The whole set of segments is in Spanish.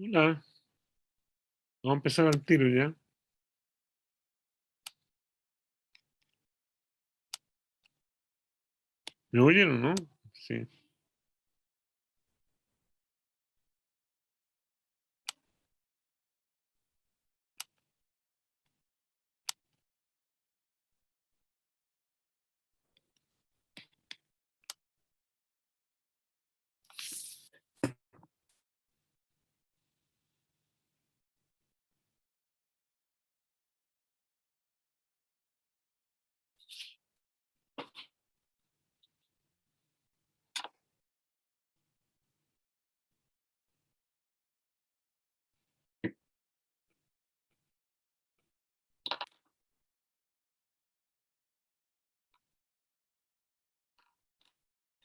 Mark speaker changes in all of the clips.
Speaker 1: Hola, vamos a empezar al tiro ya. ¿Me oyen o no? Sí.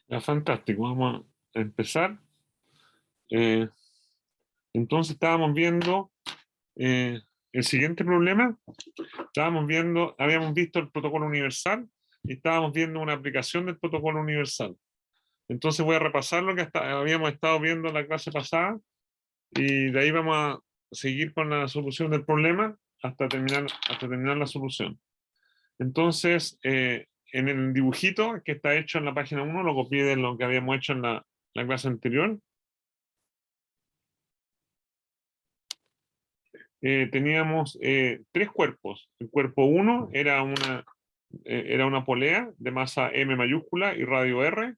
Speaker 1: Ya, fantástico. Vamos a empezar. Eh, entonces estábamos viendo eh, el siguiente problema. Estábamos viendo, habíamos visto el protocolo universal y estábamos viendo una aplicación del protocolo universal. Entonces voy a repasar lo que habíamos estado viendo en la clase pasada y de ahí vamos a seguir con la solución del problema hasta terminar la solución. Entonces, en el dibujito que está hecho en la página 1, lo copié de lo que habíamos hecho en la clase anterior. Teníamos tres cuerpos. El cuerpo 1 era una polea de masa M mayúscula y radio R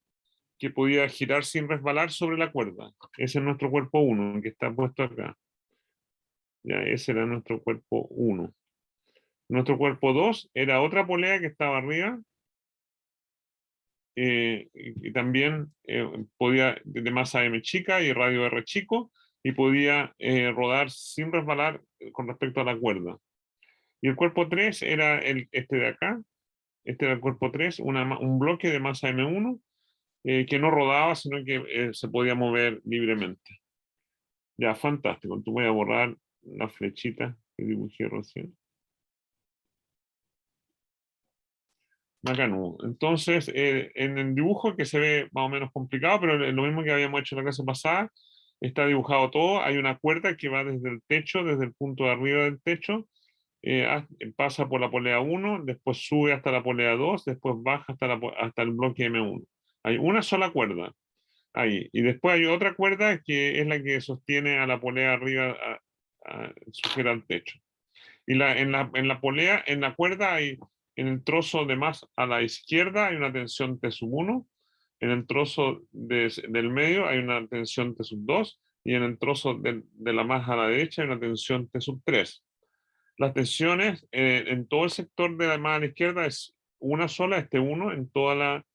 Speaker 1: que podía girar sin resbalar sobre la cuerda. Ese es nuestro cuerpo 1, que está puesto acá. Ya, ese era nuestro cuerpo 1. Nuestro cuerpo 2 era otra polea que estaba arriba, y también podía, de masa M chica y radio R chico, y podía rodar sin resbalar con respecto a la cuerda. Y el cuerpo 3 era este de acá. Este era el cuerpo 3, un bloque de masa M1 que no rodaba, sino que se podía mover libremente. Ya, fantástico. Entonces voy a borrar la flechita que dibujé recién. Bacano. Entonces, en el dibujo que se ve más o menos complicado, pero es lo mismo que habíamos hecho en la clase pasada, está dibujado todo. Hay una cuerda que va desde el techo, desde el punto de arriba del techo, pasa por la polea 1, después sube hasta la polea 2, después baja hasta el bloque M1. Hay una sola cuerda ahí. Y después hay otra cuerda que es la que sostiene a la polea arriba, sujeta al techo. Y en la polea, en la cuerda hay, en el trozo de más a la izquierda hay una tensión T sub 1, en el trozo del medio hay una tensión T sub 2 y en el trozo de la más a la derecha hay una tensión T sub 3. Las tensiones en todo el sector de la más a la izquierda es una sola, este 1 en toda la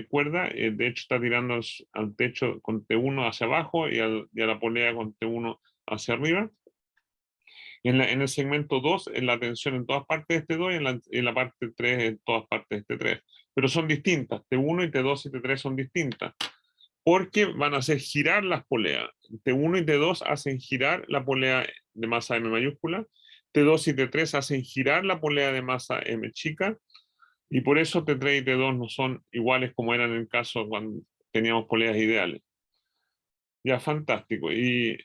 Speaker 1: cuerda, de hecho está tirando al techo con T1 hacia abajo y a la polea con T1 hacia arriba. En el segmento 2, en la tensión en todas partes de este 2 y en la parte 3 en todas partes de este 3. Pero son distintas. T1 y T2 y T3 son distintas. Porque van a hacer girar las poleas. T1 y T2 hacen girar la polea de masa M mayúscula. T2 y T3 hacen girar la polea de masa M chica. Y por eso T3 y T2 no son iguales como eran en el caso cuando teníamos poleas ideales. Ya, fantástico. Y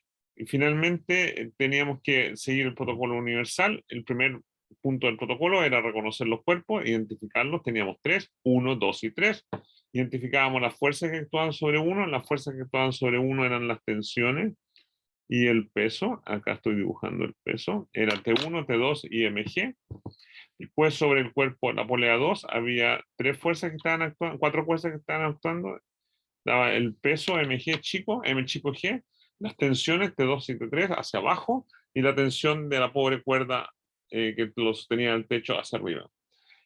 Speaker 1: finalmente teníamos que seguir el protocolo universal. El primer punto del protocolo era reconocer los cuerpos, identificarlos. Teníamos tres, uno, dos y tres. Identificábamos las fuerzas que actuaban sobre uno. Las fuerzas que actuaban sobre uno eran las tensiones y el peso. Acá estoy dibujando el peso. Era T1, T2 y MG. Después sobre el cuerpo, la polea 2, había tres fuerzas que estaban actuando, cuatro fuerzas que estaban actuando. Daba el peso MG chico, M chico G, las tensiones T2 y T3 hacia abajo y la tensión de la pobre cuerda que lo sostenía el techo hacia arriba.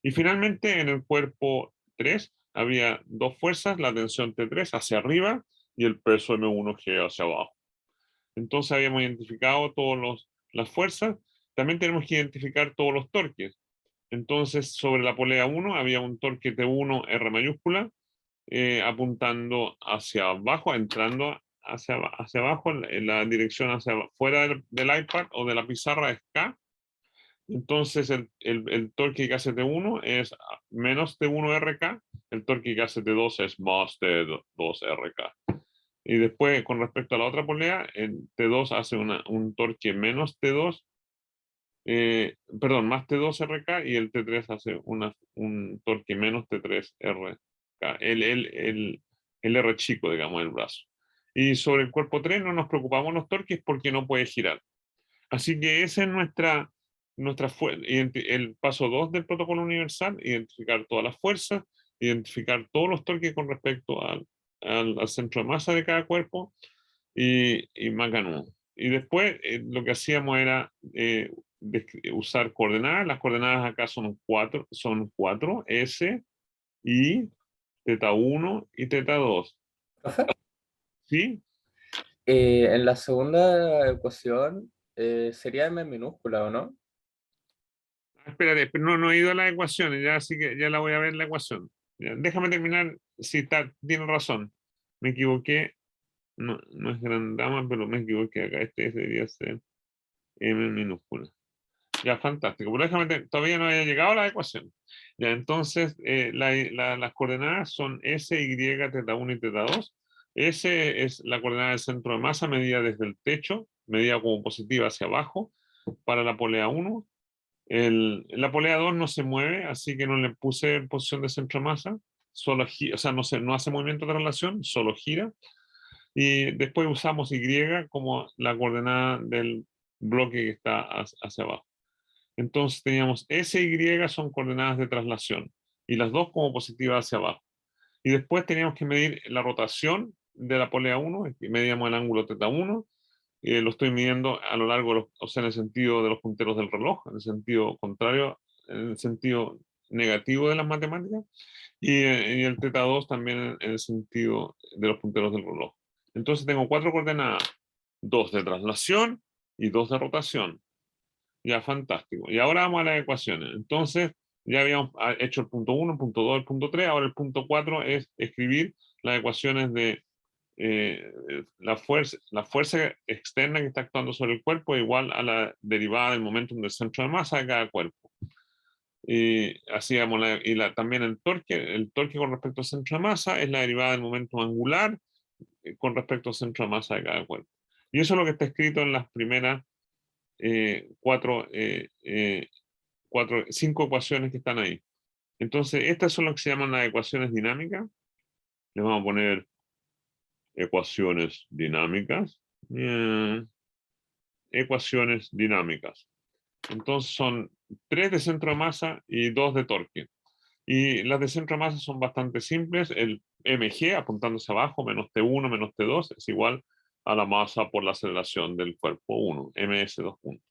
Speaker 1: Y finalmente en el cuerpo 3 había dos fuerzas, la tensión T3 hacia arriba y el peso M1G hacia abajo. Entonces habíamos identificado todas las fuerzas. También tenemos que identificar todos los torques. Entonces sobre la polea 1 había un torque T1 R mayúscula, apuntando hacia abajo, entrando hacia abajo, en la dirección hacia fuera del iPad o de la pizarra es K. Entonces el torque que hace T1 es menos T1 RK, el torque que hace T2 es más T2 RK. Y después, con respecto a la otra polea, el T2 hace un torque menos T2, perdón, más T2 RK, y el T3 hace un torque menos T3 RK, el R chico, digamos, el brazo. Y sobre el cuerpo 3 no nos preocupamos los torques porque no puede girar. Así que ese es el paso 2 del protocolo universal: identificar todas las fuerzas, identificar todos los torques con respecto al centro de masa de cada cuerpo, y Macanudo. Y después lo que hacíamos era usar coordenadas. Las coordenadas acá son cuatro: S, I, teta 1 y teta 2.
Speaker 2: Profe,
Speaker 1: ¿Sí?
Speaker 2: en la segunda ecuación sería m minúscula, ¿o no?
Speaker 1: Espérate, pero no he ido a las ecuaciones, ya, así que ya la voy a ver la ecuación. Ya, déjame terminar. Si tiene razón. Me equivoqué. No es grandama, pero me equivoqué acá. Este debería ser M minúscula. Ya, fantástico. Pero todavía no había llegado a la ecuación. Ya, entonces, las coordenadas son S, Y, teta 1 y teta 2. S es la coordenada del centro de masa medida desde el techo, medida como positiva hacia abajo para la polea 1. La polea 2 no se mueve, así que no le puse en posición de centro de masa. Solo gira, o sea, no hace movimiento de traslación, solo gira. Y después usamos Y como la coordenada del bloque que está hacia abajo. Entonces teníamos S y Y son coordenadas de traslación, y las dos como positivas hacia abajo. Y después teníamos que medir la rotación de la polea 1, y medíamos el ángulo teta 1. Lo estoy midiendo a lo largo o sea, en el sentido de los punteros del reloj, en el sentido contrario, en el sentido negativo de las matemáticas, y el teta 2 también en el sentido de los punteros del reloj. Entonces tengo cuatro coordenadas: dos de traslación y dos de rotación. Ya, fantástico. Y ahora vamos a las ecuaciones. Entonces, ya habíamos hecho el punto 1, el punto 2, el punto 3. Ahora el punto 4 es escribir las ecuaciones de eh, la fuerza externa que está actuando sobre el cuerpo igual a la derivada del momentum del centro de masa de cada cuerpo. Y hacíamos también el torque con respecto al centro de masa es la derivada del momento angular con respecto al centro de masa de cada cuerpo. Y eso es lo que está escrito en las primeras cinco ecuaciones que están ahí. Entonces, estas son lo que se llaman las ecuaciones dinámicas. Les vamos a poner ecuaciones dinámicas. Ecuaciones dinámicas. Entonces son tres de centro de masa y dos de torque. Y las de centro de masa son bastante simples. El mg, apuntándose abajo, menos T1 menos T2, es igual a la masa por la aceleración del cuerpo 1, ms2 puntos.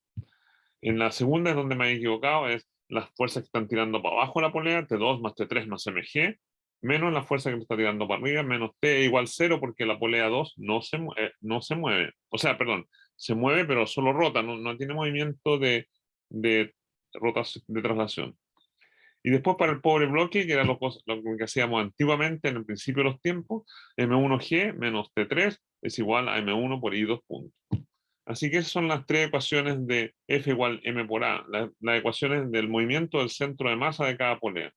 Speaker 1: En la segunda es donde me he equivocado, es las fuerzas que están tirando para abajo la polea, T2 más T3 más mg, menos la fuerza que me está tirando para arriba, menos T igual 0, porque la polea 2 no se mueve. O sea, perdón, se mueve, pero solo rota, no tiene movimiento de rotación, de traslación. Y después, para el pobre bloque, que era lo que hacíamos antiguamente en el principio de los tiempos, M1G menos T3 es igual a M1 por I2 puntos. Así que esas son las tres ecuaciones de F igual M por A, las ecuaciones del movimiento del centro de masa de cada polea.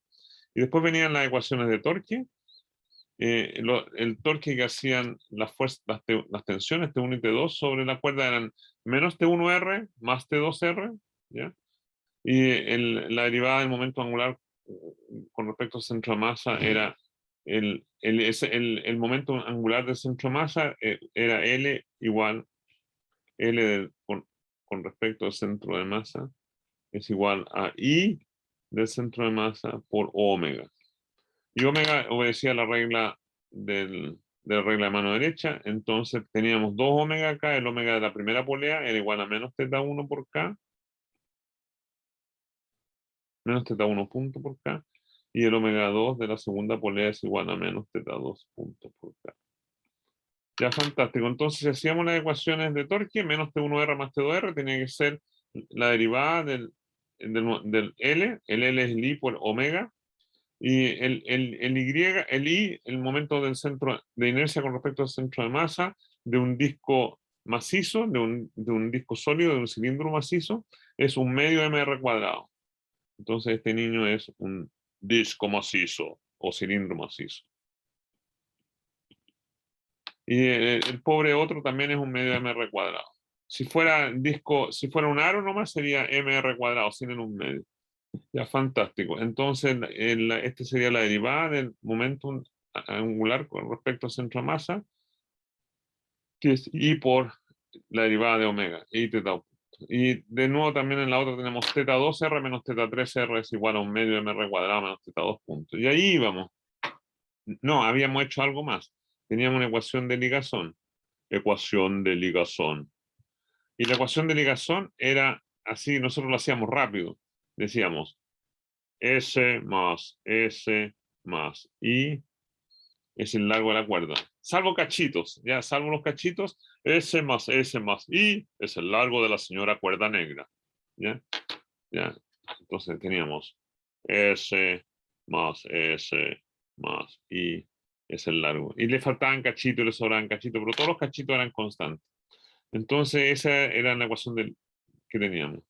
Speaker 1: Y después venían las ecuaciones de torque, el torque que hacían las tensiones T1 y T2 sobre la cuerda eran menos T1R más T2R, ¿ya? Y la derivada del momento angular con respecto al centro de masa era el momento angular del centro de masa era L igual con respecto al centro de masa es igual a I del centro de masa por omega. Y omega obedecía la regla de la regla de mano derecha. Entonces teníamos dos omega acá. El omega de la primera polea era igual a menos teta 1 por K, menos teta 1 punto por K. Y el omega 2 de la segunda polea es igual a menos teta 2 puntos por K. Ya, fantástico. Entonces, si hacíamos las ecuaciones de torque, menos T1R más T2R tenía que ser la derivada del L. El L es el I por omega. Y el I, el momento del centro de inercia con respecto al centro de masa de un disco macizo, de un disco sólido, de un cilindro macizo, es un medio mr cuadrado. Entonces, este niño es un disco macizo o cilindro macizo. Y el pobre otro también es un medio mr cuadrado. Si fuera disco, si fuera un aro nomás sería mr cuadrado, sin en un medio. Ya, fantástico. Entonces, este sería la derivada del momentum angular con respecto al centro de masa, que es I por la derivada de omega, I teta opuesto. Y de nuevo también en la otra tenemos teta 2R menos teta 3R es igual a un medio mr cuadrado menos teta 2 puntos. Y ahí íbamos. No, habíamos hecho algo más. Teníamos una ecuación de ligazón. Ecuación de ligazón. Y la ecuación de ligazón era así, nosotros lo hacíamos rápido. Decíamos S más I es el largo de la cuerda. Salvo cachitos, ya, salvo los cachitos, S más I es el largo de la señora cuerda negra. ¿Ya? ¿Ya? Entonces teníamos S más I es el largo. Y le faltaban cachitos y le sobraban cachitos, pero todos los cachitos eran constantes. Entonces esa era la ecuación que teníamos.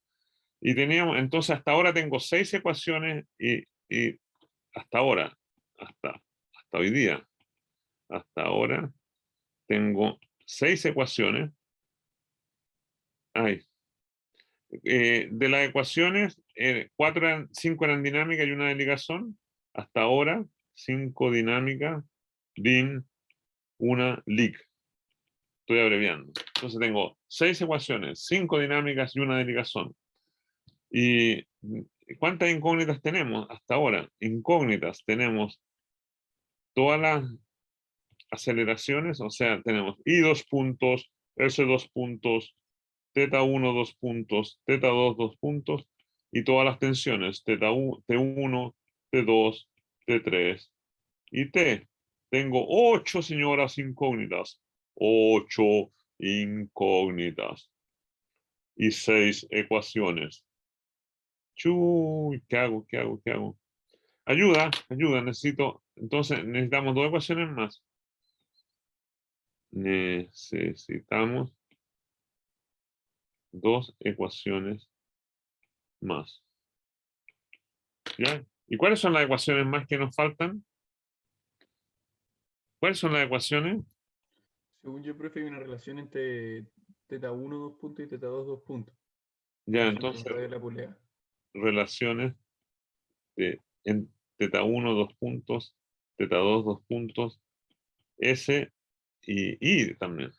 Speaker 1: Y teníamos, entonces hasta ahora tengo 6 ecuaciones y hasta ahora, hasta hoy día, hasta ahora tengo 6 ecuaciones. Ay, de las ecuaciones, 5 eran dinámicas y una de ligazón. Hasta ahora, 5 dinámicas, din, una lig. Estoy abreviando. Entonces tengo 6 ecuaciones, 5 dinámicas y una de ligazón. ¿Y cuántas incógnitas tenemos hasta ahora? Incógnitas tenemos todas las aceleraciones, o sea, tenemos I 2 puntos, S 2 puntos, teta 1 2 puntos, teta 2 2 puntos, y todas las tensiones, T1, T2, T3 y T. Tengo 8 señoras incógnitas, 8 incógnitas y 6 ecuaciones. Chuy, ¿qué hago? ¿Qué hago? ¿Qué hago? Ayuda, necesito, entonces necesitamos 2 ecuaciones más. Necesitamos 2 ecuaciones más. ¿Ya? ¿Y cuáles son las ecuaciones más que nos faltan? ¿Cuáles son las ecuaciones?
Speaker 3: Según yo, profe, hay una relación entre teta 1, 2 puntos y teta 2, 2 puntos.
Speaker 1: Ya,
Speaker 3: Relación
Speaker 1: entonces,
Speaker 3: con radio de la polea.
Speaker 1: relaciones en teta 1, 2 puntos, teta 2, 2 puntos, S y I también.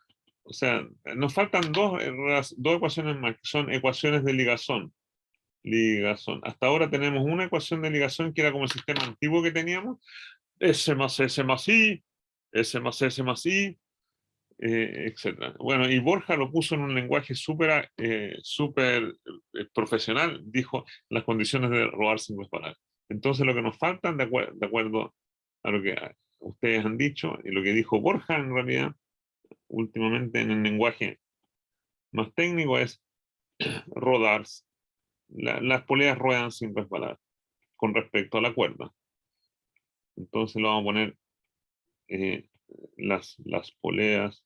Speaker 1: O sea, nos faltan dos ecuaciones más, que son ecuaciones de ligazón. Ligazón. Hasta ahora tenemos una ecuación de ligazón que era como el sistema antiguo que teníamos, S más I, S más I, etcétera. Bueno, y Borja lo puso en un lenguaje súper profesional, dijo las condiciones de rodar sin resbalar. Entonces lo que nos faltan, de acuerdo a lo que ustedes han dicho y lo que dijo Borja en realidad, últimamente en el lenguaje más técnico, es rodar. Las poleas ruedan sin resbalar con respecto a la cuerda. Entonces lo vamos a poner eh, las poleas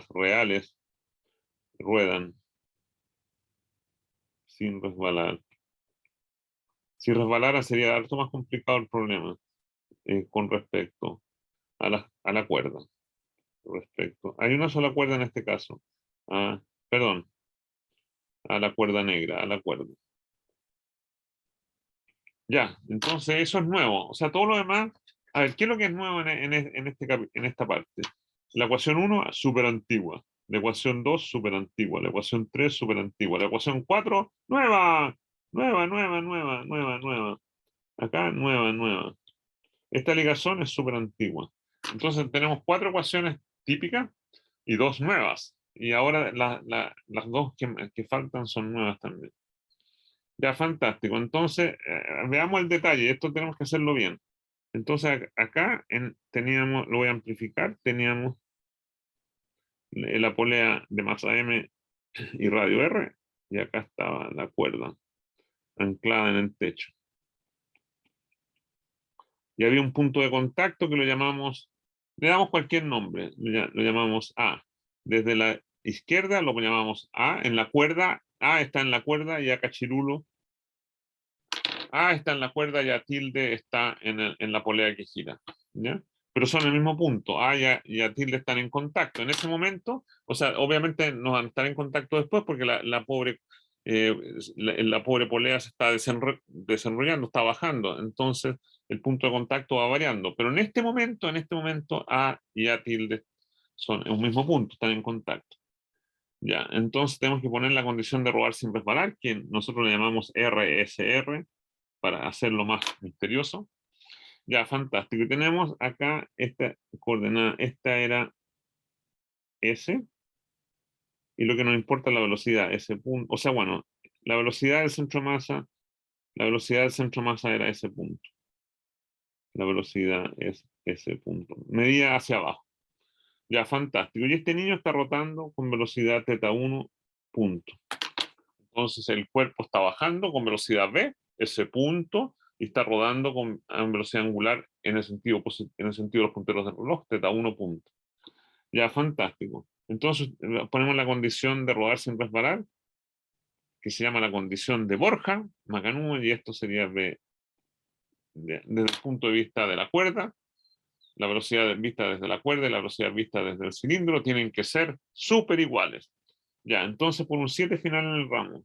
Speaker 1: reales ruedan sin resbalar. Si resbalara sería harto más complicado el problema con respecto a la cuerda. Hay una sola cuerda en este caso. Perdón, a la cuerda negra, a la cuerda. Ya, entonces eso es nuevo. O sea, todo lo demás. A ver, ¿qué es lo que es nuevo en esta parte? La ecuación 1, súper antigua. La ecuación 2, súper antigua. La ecuación 3, súper antigua. La ecuación 4, nueva. Nueva, nueva, nueva, nueva, nueva. Acá, nueva, nueva. Esta ligazón es súper antigua. Entonces tenemos 4 ecuaciones típicas y 2 nuevas. Y ahora las 2 que faltan son nuevas también. Ya, fantástico. Entonces, veamos el detalle. Esto tenemos que hacerlo bien. Entonces, acá teníamos, lo voy a amplificar, teníamos la polea de masa M y radio R, y acá estaba la cuerda anclada en el techo. Y había un punto de contacto que lo llamamos, le damos cualquier nombre, lo llamamos A. Desde la izquierda lo llamamos A, en la cuerda, A está en la cuerda y acá chirulo. A está en la cuerda y A tilde está en la polea que gira. ¿Ya? pero son el mismo punto. A y A tilde están en contacto. En ese momento, o sea, obviamente no van a estar en contacto después porque la pobre, la pobre polea se está desenrollando, está bajando. Entonces, el punto de contacto va variando. Pero en este momento, A y A tilde son un mismo punto, están en contacto. Ya, entonces tenemos que poner la condición de rodar sin resbalar, que nosotros le llamamos RSR, para hacerlo más misterioso. Ya, fantástico. Y tenemos acá esta coordenada, esta era S, y lo que nos importa es la velocidad, ese punto. O sea, bueno, la velocidad del centro de masa, la velocidad del centro de masa era ese punto. La velocidad es ese punto. Medida hacia abajo. Ya, fantástico. Y este niño está rotando con velocidad θ1 punto. Entonces el cuerpo está bajando con velocidad v, ese punto, y está rodando con velocidad angular en el sentido de los punteros del reloj, θ1 punto. Ya, fantástico. Entonces ponemos la condición de rodar sin resbalar, que se llama la condición de Borja, Macanú, y esto sería desde el punto de vista de la cuerda. La velocidad vista desde la cuerda y la velocidad vista desde el cilindro tienen que ser súper iguales. Ya, entonces por un 7 final en el ramo.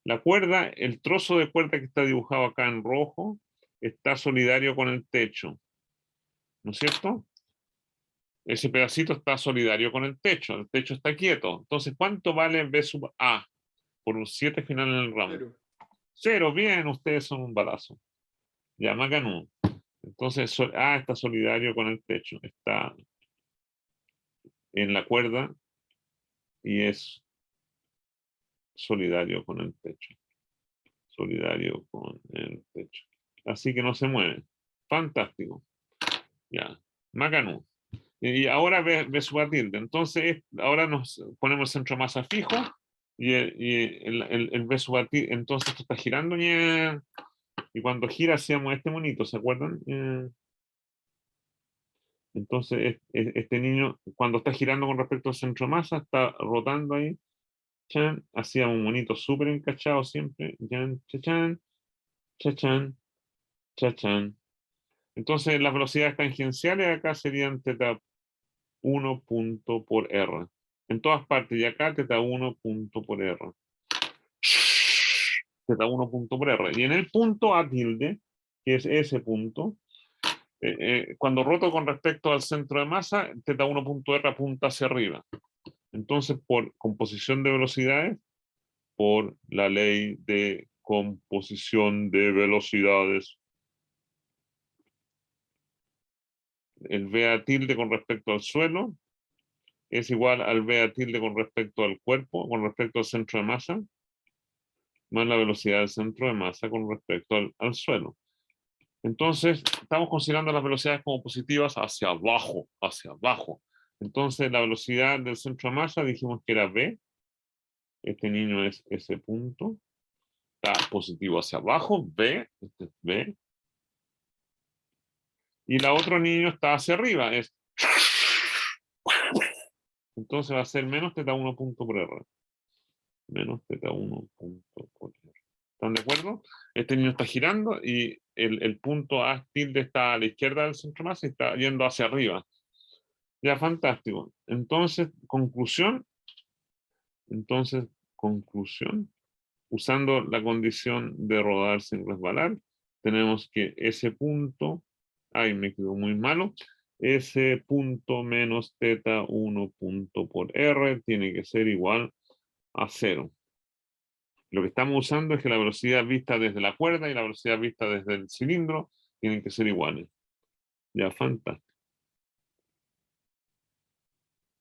Speaker 1: La cuerda, el trozo de cuerda que está dibujado acá en rojo, está solidario con el techo. ¿No es cierto? Ese pedacito está solidario con el techo está quieto. Entonces, ¿cuánto vale B sub A por un 7 final en el ramo?
Speaker 3: 0.
Speaker 1: 0, bien, ustedes son un balazo. Ya, Macanú. Entonces, A está solidario con el techo, está en la cuerda y es solidario con el techo. Solidario con el techo. Así que no se mueve. Fantástico. Ya, Macanú. Y ahora ve su tilde. Entonces, ahora nos ponemos el centro masa fijo y el B sub tilde. Entonces, esto está girando. Y cuando gira, hacíamos este monito, ¿se acuerdan? Entonces, este niño, cuando está girando con respecto al centro masa, está rotando ahí. Chan, hacíamos un monito súper encachado siempre. Chan, chachan, chachan, chachan. Entonces, las velocidades tangenciales acá serían θ1 punto por R. En todas partes, y acá θ1 punto por R. θ1 punto por R. Y en el punto A tilde, que es ese punto, cuando roto con respecto al centro de masa, θ1 punto R apunta hacia arriba. Entonces, por composición de velocidades, por la ley de composición de velocidades, el V a tilde con respecto al suelo es igual al V a tilde con respecto al cuerpo, con respecto al centro de masa, más la velocidad del centro de masa con respecto al suelo. Entonces, estamos considerando las velocidades como positivas hacia abajo, hacia abajo. Entonces, la velocidad del centro de masa dijimos que era V. Este niño es ese punto. Está positivo hacia abajo, V. Este es V. Y la otro niño está hacia arriba, es. Entonces va a ser menos θ1 punto por R. Menos θ1 punto por R. ¿Están de acuerdo? Este niño está girando y el punto A tilde está a la izquierda del centro masa y está yendo hacia arriba. Ya, fantástico. Entonces, conclusión. Usando la condición de rodar sin resbalar, tenemos que ese punto, ay, me quedó muy malo, ese punto menos θ1 punto por R tiene que ser igual a 0. Lo que estamos usando es que la velocidad vista desde la cuerda y la velocidad vista desde el cilindro tienen que ser iguales. Ya, fantástico.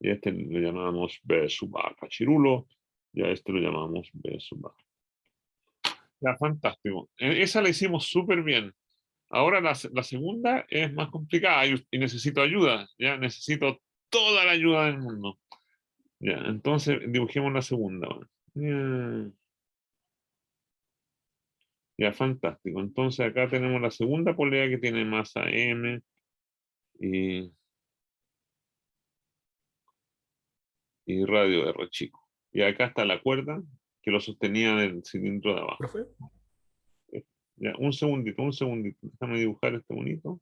Speaker 1: Y este lo llamamos B sub A cachirulo, y a este lo llamamos B sub A. Ya, fantástico. Esa la hicimos súper bien. Ahora la segunda es más complicada y necesito ayuda, ya necesito toda la ayuda del mundo. Ya, entonces dibujemos la segunda. Ya, ya, fantástico. Entonces acá tenemos la segunda polea que tiene masa M y radio R chico. Y acá está la cuerda que lo sostenía del cilindro de abajo.
Speaker 3: ¿Profe?
Speaker 1: Ya, un segundito. Déjame dibujar este bonito.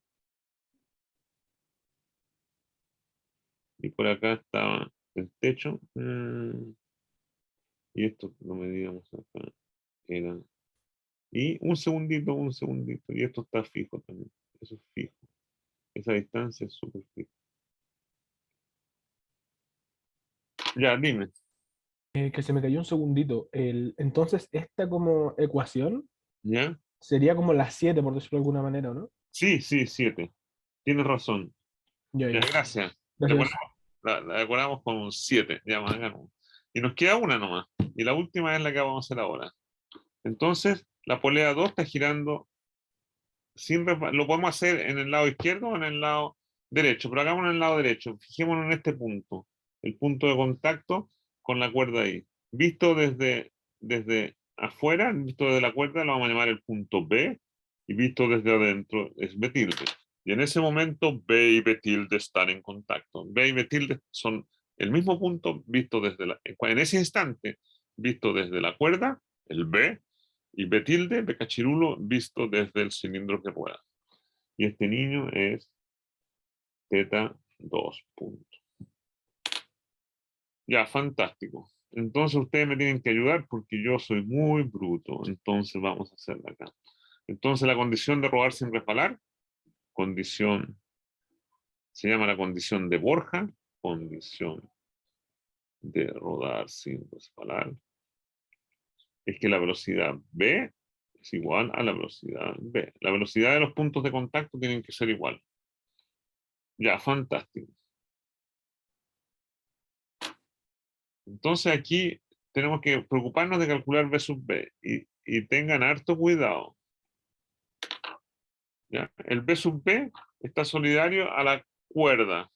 Speaker 1: Y por acá estaba el techo. Y esto lo medíamos acá. Era. Y un segundito. Y esto está fijo también. Eso es fijo. Esa distancia es súper fija. Ya, dime.
Speaker 4: Que se me cayó un segundito. Entonces, esta como ecuación
Speaker 1: ¿Ya?
Speaker 4: sería como la 7 por decirlo de alguna manera, ¿o no?
Speaker 1: Sí, sí, 7. Tienes razón.
Speaker 4: Ya,
Speaker 1: Ya,
Speaker 4: ya.
Speaker 1: gracias.
Speaker 4: Gracias.
Speaker 1: La decoramos con un 7. Ya, más ganamos. Y nos queda una nomás. Y la última es la que vamos a hacer ahora. Entonces, la polea 2 está girando lo podemos hacer en el lado izquierdo o en el lado derecho, pero hagámoslo en el lado derecho. Fijémonos en este punto, el punto de contacto con la cuerda ahí. Visto desde afuera, visto desde la cuerda, lo vamos a llamar el punto B, y visto desde adentro es B tilde. Y en ese momento B y B tilde están en contacto. B y B tilde son el mismo punto visto en ese instante, visto desde la cuerda, el B, y B tilde, B cachirulo, visto desde el cilindro que pueda. Y este niño es teta 2 puntos. Ya, fantástico. Entonces ustedes me tienen que ayudar porque yo soy muy bruto. Entonces vamos a hacerla acá. Entonces la condición de rodar sin resbalar, condición, se llama la condición de Borja, condición de rodar sin resbalar, es que la velocidad B es igual a la velocidad B. La velocidad de los puntos de contacto tienen que ser igual. Ya, fantástico. Entonces aquí tenemos que preocuparnos de calcular B sub B y tengan harto cuidado. ¿Ya? El B sub B está solidario a la cuerda,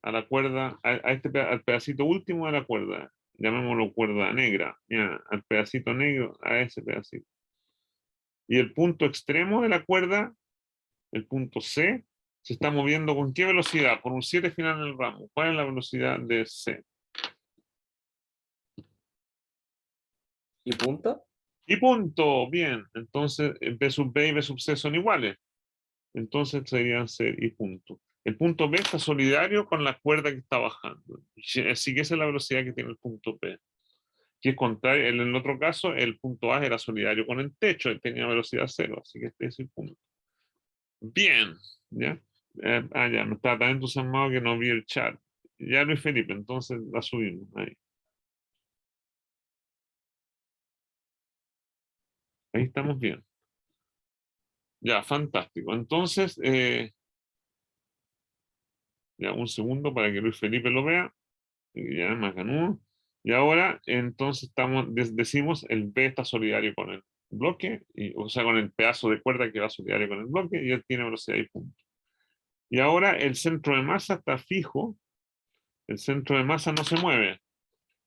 Speaker 1: al pedacito último de la cuerda, llamémoslo cuerda negra, ¿ya? Al pedacito negro, a ese pedacito. Y el punto extremo de la cuerda, el punto C, se está moviendo ¿con qué velocidad? Por un 7 final en el ramo. ¿Cuál es la velocidad de C?
Speaker 2: ¿Y punto?
Speaker 1: Y punto, bien. Entonces, B sub B y B sub C son iguales. Entonces serían C y punto. El punto B está solidario con la cuerda que está bajando. Así que esa es la velocidad que tiene el punto B. Que es contrario, en el otro caso, el punto A era solidario con el techo, él tenía velocidad cero, así que este es el punto. Bien, ¿ya? Ya, me estaba tan entusiasmado que no vi el chat. Ya Luis Felipe, entonces la subimos ahí. Ahí estamos bien. Ya, fantástico. Entonces, ya un segundo para que Luis Felipe lo vea. Ya, más ganudo. Y ahora, entonces, decimos el B está solidario con el bloque, o sea, con el pedazo de cuerda que va solidario con el bloque, y él tiene velocidad y punto. Y ahora el centro de masa está fijo, el centro de masa no se mueve,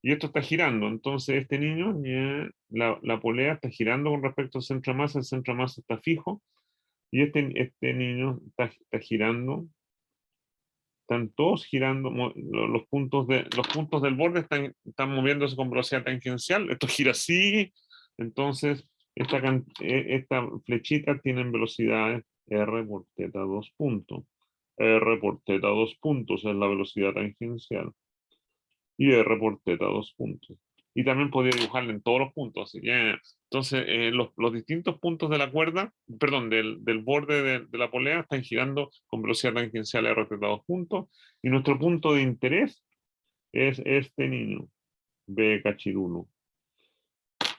Speaker 1: y esto está girando. Entonces, este niño, la polea está girando con respecto al centro de masa, el centro de masa está fijo, y este niño está girando. Están todos girando, los puntos del borde están moviéndose con velocidad tangencial. Esto gira así, entonces esta flechita tiene velocidades R por teta 2 puntos. R por teta 2 puntos es la velocidad tangencial. Y R por teta 2 puntos. Y también podría dibujarla en todos los puntos. Así que, entonces, los distintos puntos de la cuerda, perdón, del borde de la polea están girando con velocidad tangencial R teta 2 puntos. Y nuestro punto de interés es este niño, B cachirulo.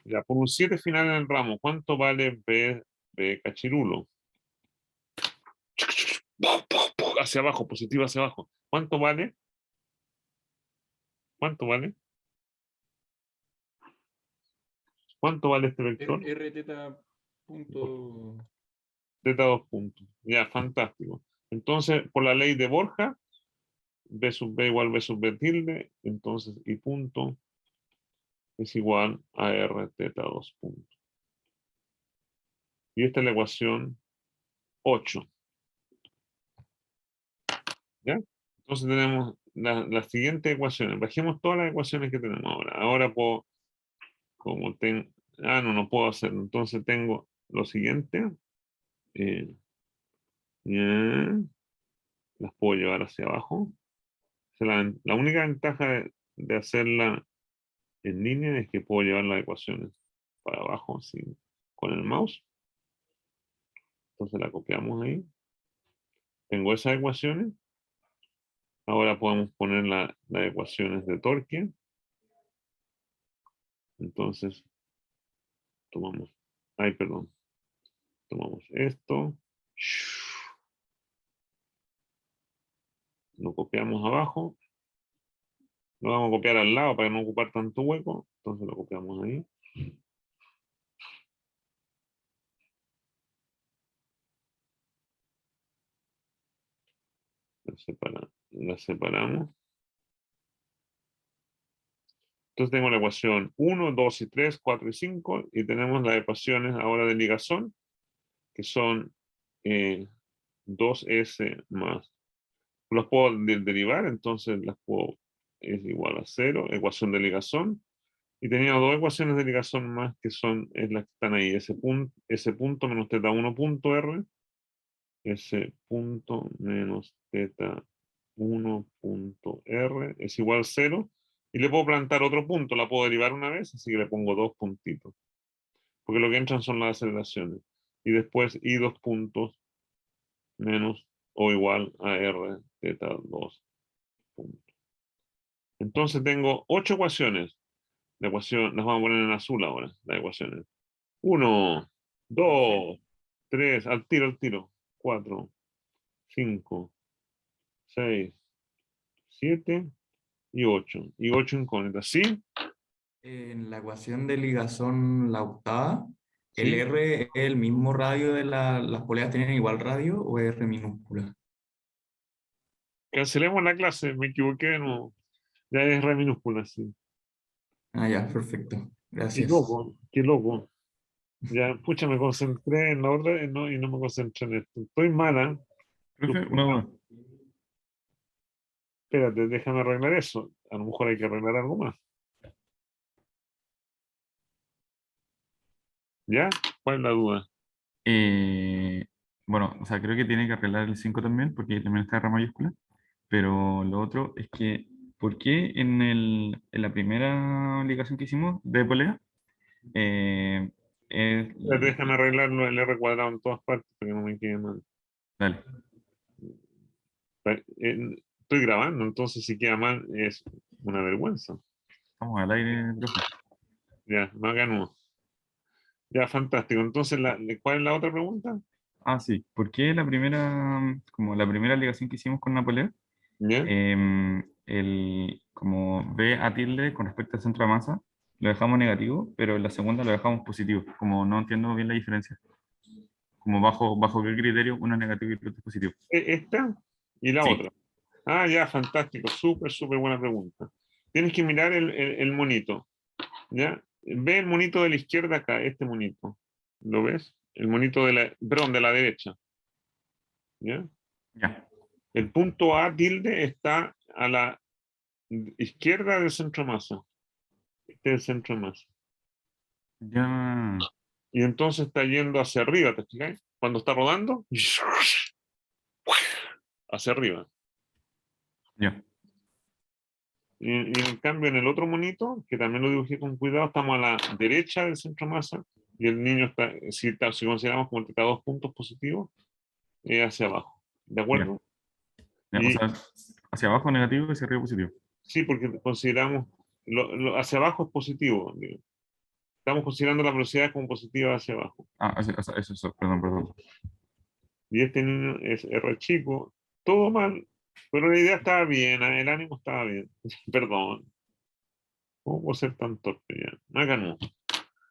Speaker 1: Ya, por un 7 final en el ramo, ¿cuánto vale B cachirulo? Hacia abajo, positivo hacia abajo. ¿Cuánto vale? ¿Cuánto vale? ¿Cuánto vale este vector?
Speaker 3: R teta punto.
Speaker 1: Teta 2 puntos. Ya, fantástico. Entonces, por la ley de Borja, B sub B igual B sub B tilde, entonces y punto es igual a R teta 2 puntos. Y esta es la ecuación 8. ¿Ya? Entonces tenemos las siguientes ecuaciones. Bajemos todas las ecuaciones que tenemos ahora. Ahora puedo, como tengo, no puedo hacerlo. Entonces tengo lo siguiente. Ya, las puedo llevar hacia abajo. La única ventaja de hacerla en línea es que puedo llevar las ecuaciones para abajo así, con el mouse. Entonces la copiamos ahí. Tengo esas ecuaciones. Ahora podemos poner las ecuaciones de torque. Entonces, tomamos, ay, perdón, tomamos esto, lo copiamos abajo, lo vamos a copiar al lado para no ocupar tanto hueco, entonces lo copiamos ahí. La separamos. Entonces tengo la ecuación 1, 2 y 3, 4 y 5, y tenemos las ecuaciones ahora de ligazón, que son 2s más. Las puedo derivar, entonces las puedo, es igual a 0, ecuación de ligazón. Y tenía dos ecuaciones de ligazón más que son es las que están ahí, ese punto menos teta 1 punto R, ese punto menos teta 1 punto R es igual a 0, y le puedo plantar otro punto, la puedo derivar una vez, así que le pongo dos puntitos, porque lo que entran son las aceleraciones, y después y dos puntos menos o igual a R teta 2 puntos. Entonces tengo 8 ecuaciones. La ecuación, las vamos a poner en azul ahora, las ecuaciones. 1, 2, 3, al tiro, 4, 5, 6, 7 y 8. Y 8 incógnitas. ¿Sí?
Speaker 5: En la ecuación de ligazón, la octava, ¿el
Speaker 1: ¿Sí?
Speaker 5: R es el mismo radio de las poleas tienen igual radio o es R minúscula?
Speaker 1: Cancelemos la clase, me equivoqué de nuevo. Ya es re minúscula, sí.
Speaker 5: Ah, ya, perfecto.
Speaker 1: Qué
Speaker 5: Gracias.
Speaker 1: loco, qué loco. Ya, pucha, me concentré en la otra y no me concentré en esto. Estoy mala.
Speaker 6: Profe, una duda.
Speaker 1: Espérate, déjame arreglar eso. A lo mejor hay que arreglar algo más. ¿Ya? ¿Cuál es la duda?
Speaker 6: Bueno, o sea, creo que tiene que arreglar el 5 también, porque también está R mayúscula. Pero lo otro es que, ¿por qué en la primera ligación que hicimos de polea, eh, es-
Speaker 1: Espérate, déjame arreglarlo el R cuadrado en todas partes para que no me quede mal.
Speaker 6: dale,
Speaker 1: Estoy grabando, entonces si queda mal es una vergüenza.
Speaker 6: estamos al aire, profe.
Speaker 1: Ya, no ganó. Ya, fantástico. Entonces, ¿cuál es la otra pregunta?
Speaker 6: Ah, sí, ¿por qué como la primera ligación que hicimos con Napoleón,
Speaker 1: ¿Ya?
Speaker 6: como B a tilde con respecto al centro de masa, lo dejamos negativo, pero en la segunda lo dejamos positivo? Como no entiendo bien la diferencia. Como bajo qué criterio uno es negativo y el otro es positivo.
Speaker 1: Esta y la
Speaker 6: Sí,
Speaker 1: otra. Ah, ya, fantástico. Súper, súper buena pregunta. Tienes que mirar el monito. ¿Ya? Ve el monito de la izquierda acá, este monito. ¿Lo ves? El monito perdón, de la derecha. ¿Ya?
Speaker 6: ya,
Speaker 1: El punto A tilde está a la izquierda del centro de masa. Este es el centro de masa.
Speaker 6: ya,
Speaker 1: Y entonces está yendo hacia arriba, ¿te fijas? Cuando está rodando, hacia arriba.
Speaker 6: ya,
Speaker 1: Y en cambio, en el otro monito, que también lo dibujé con cuidado, estamos a la derecha del centro de masa, y el niño está, si consideramos como que cada dos puntos positivos, hacia abajo. ¿De
Speaker 6: ya,
Speaker 1: acuerdo?
Speaker 6: ya. O
Speaker 1: Y
Speaker 6: sea, hacia abajo negativo y hacia arriba positivo.
Speaker 1: sí, porque consideramos, hacia abajo es positivo. Digo. Estamos considerando la velocidad como positiva hacia abajo.
Speaker 6: Ah, eso, perdón.
Speaker 1: Y este niño es R chico, todo mal, pero la idea estaba bien, el ánimo estaba bien. Perdón, ¿cómo puedo ser tan torpe ya? No ganó.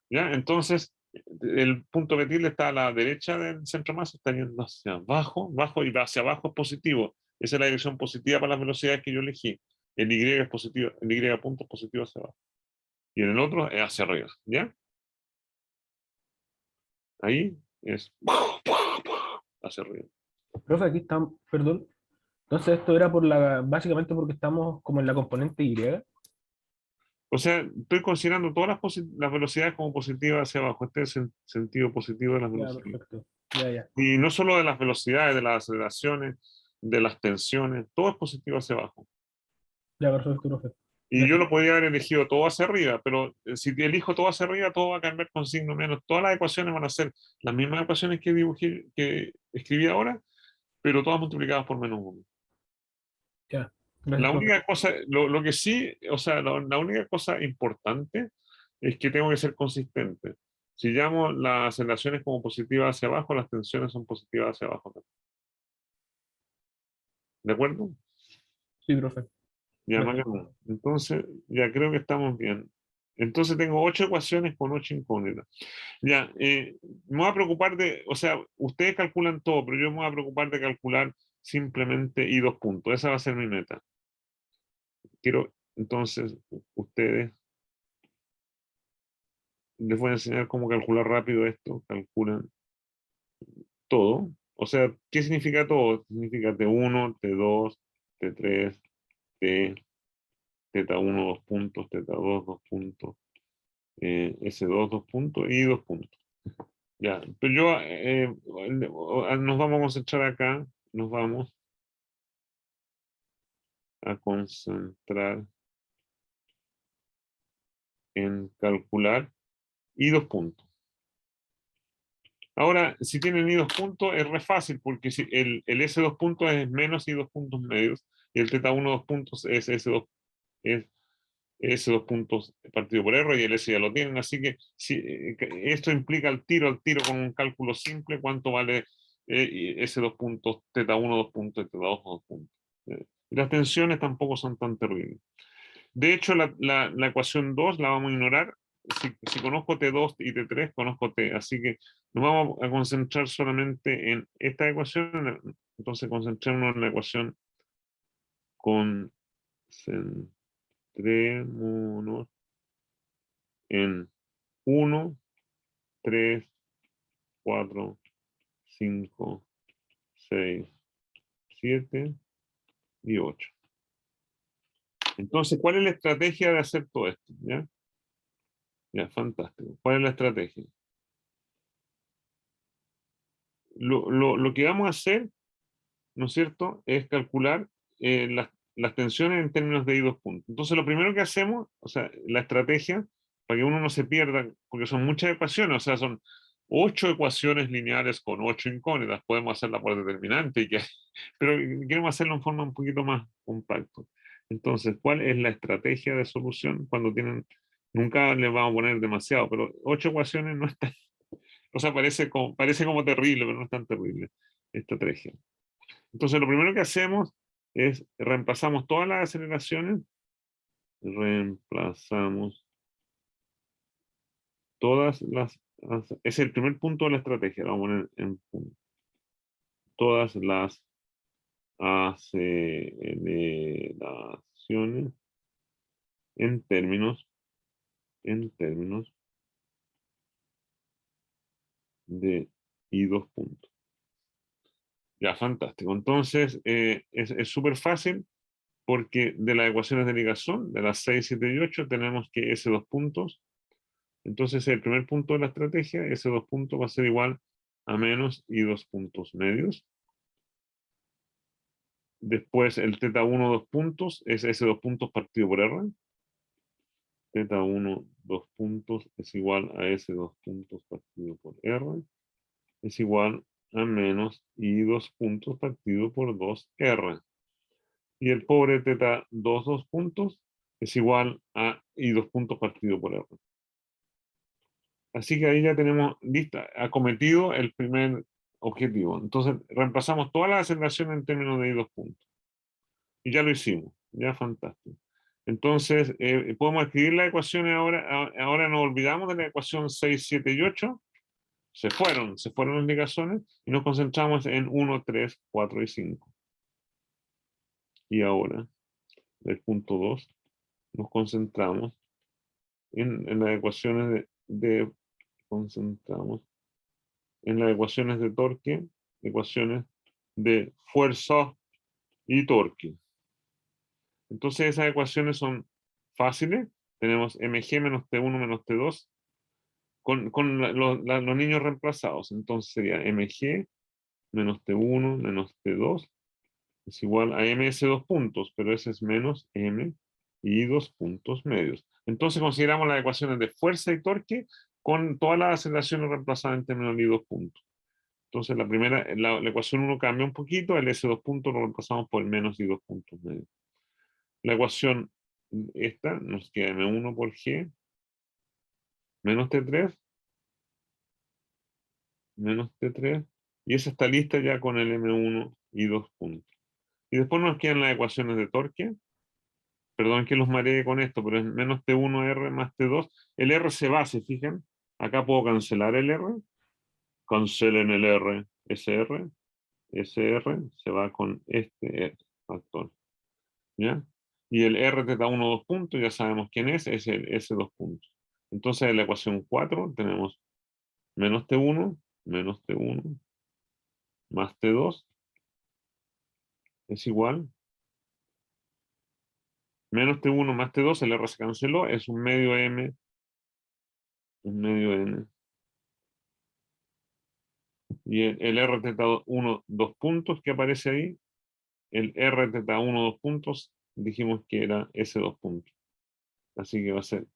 Speaker 1: ¿Ya? Entonces, el punto metil está a la derecha del centro masa, está yendo hacia abajo, y hacia abajo es positivo. Esa es la dirección positiva para las velocidades que yo elegí. El Y es positivo, el Y punto es positivo hacia abajo. Y en el otro es hacia arriba, ¿ya? Ahí es hacia arriba.
Speaker 4: Profe, aquí están, perdón. Entonces esto era básicamente porque estamos como en la componente Y.
Speaker 1: O sea, estoy considerando todas las velocidades como positivas hacia abajo. Este es el sentido positivo de las
Speaker 4: Ya,
Speaker 1: velocidades.
Speaker 4: perfecto. Ya.
Speaker 1: Y no solo de las velocidades, de las aceleraciones, de las tensiones, todo es positivo hacia abajo.
Speaker 4: Ya, perfecto, profe.
Speaker 1: Y yo lo podría haber elegido todo hacia arriba, pero si elijo todo hacia arriba, todo va a cambiar con signo menos. Todas las ecuaciones van a ser las mismas ecuaciones que dibujé, que escribí ahora, pero todas multiplicadas por -1.
Speaker 4: Ya.
Speaker 1: La
Speaker 4: Gracias, profe.
Speaker 1: única cosa, lo que sí, o sea, la única cosa importante es que tengo que ser consistente. Si llamo las aceleraciones como positivas hacia abajo, las tensiones son positivas hacia abajo también. ¿De acuerdo?
Speaker 4: Sí, profe.
Speaker 1: Ya,
Speaker 4: Gracias.
Speaker 1: Mariano. Entonces, ya creo que estamos bien. Entonces tengo 8 ecuaciones con 8 incógnitas. Ya, me voy a preocupar de, o sea, ustedes calculan todo, pero yo me voy a preocupar de calcular simplemente y 2 puntos. Esa va a ser mi meta. Quiero, entonces, ustedes, les voy a enseñar cómo calcular rápido esto. Calculan todo. O sea, ¿qué significa todo? Significa T1, T2, T3, T, T1, 2 puntos, T2, 2 puntos, S2, 2 puntos y 2 puntos. Ya, pero yo, nos vamos a concentrar acá, nos vamos a concentrar en calcular y 2 puntos. Ahora, si tienen y 2 puntos, es re fácil, porque si el S2 puntos es menos y 2 puntos medios, y el θ1 2 puntos es S2, es S2 puntos partido por R, y el S ya lo tienen, así que si, esto implica al tiro con un cálculo simple, cuánto vale S2 puntos, θ1 2 puntos, θ2 2 puntos. Y las tensiones tampoco son tan terribles. De hecho, la ecuación 2 la vamos a ignorar. Si conozco T2 y T3, conozco T. Así que nos vamos a concentrar solamente en esta ecuación. Entonces, concentrémonos en la ecuación. Concentrémonos en 1, 3, 4, 5, 6, 7 y 8. Entonces, ¿cuál es la estrategia de hacer todo esto? ¿Ya? Ya, fantástico. ¿Cuál es la estrategia? Lo que vamos a hacer, ¿no es cierto?, es calcular las tensiones en términos de I2 puntos. Entonces, lo primero que hacemos, o sea, la estrategia, para que uno no se pierda, porque son muchas ecuaciones, o sea, son 8 ecuaciones lineales con 8 incógnitas, podemos hacerla por determinante, pero queremos hacerlo en forma un poquito más compacta. Entonces, ¿cuál es la estrategia de solución cuando tienen, nunca les vamos a poner demasiado, pero 8 ecuaciones no está. O sea, parece como terrible, pero no es tan terrible esta estrategia. Entonces, lo primero que hacemos es reemplazamos todas las aceleraciones, reemplazamos todas las, es el primer punto de la estrategia, lo vamos a poner en punto. Todas las aceleraciones en términos de I2 puntos. Ya, fantástico. Entonces, es súper fácil porque de las ecuaciones de ligación, de las 6, 7 y 8, tenemos que S2 puntos. Entonces, el primer punto de la estrategia, S2 puntos va a ser igual a menos I2 puntos medios. Después, el θ1 2 puntos es S2 puntos partido por R. θ1 2 puntos es igual a S2 puntos partido por R. Es igual a menos I2 puntos partido por 2R. Y el pobre θ2 2 puntos es igual a I2 puntos partido por R. Así que ahí ya tenemos acometido el primer objetivo. Entonces reemplazamos todas las aceleraciones en términos de I2 puntos. Y ya lo hicimos. Ya fantástico. Entonces podemos escribir las ecuaciones ahora. Ahora nos olvidamos de la ecuación 6, 7 y 8. Se fueron las ligazones y nos concentramos en 1, 3, 4 y 5. Y ahora, del punto 2, nos concentramos en las ecuaciones concentramos en las ecuaciones de torque, ecuaciones de fuerza y torque. Entonces esas ecuaciones son fáciles. Tenemos mg menos t1 menos t2 con los niños reemplazados. Entonces sería mg menos t1 menos t2 es igual a ms 2 puntos, pero ese es menos m y 2 puntos medios. Entonces consideramos las ecuaciones de fuerza y torque con todas las aceleraciones reemplazadas en términos de 2 puntos. Entonces la primera, la ecuación 1 cambia un poquito, el S2 puntos lo reemplazamos por el menos y 2 puntos medios. La ecuación esta nos queda M1 por G menos T3 menos T3, y esa está lista ya con el M1 y 2 puntos. Y después nos quedan las ecuaciones de torque. Perdón que los mareé con esto, pero es menos T1R más T2. El R se va, ¿se fijan? Acá puedo cancelar el R. Cancelen el R. SR se va con este factor. ¿Ya? Y el R teta 1, 2 puntos, ya sabemos quién es el S2 puntos. Entonces en la ecuación 4 tenemos menos T1 más T2 es igual. Menos T1 más T2, el R se canceló, es un medio M, un medio N. Y el R teta 1, 2 puntos que aparece ahí, el R teta 1, 2 puntos, dijimos que era S2 puntos. Así que va a ser,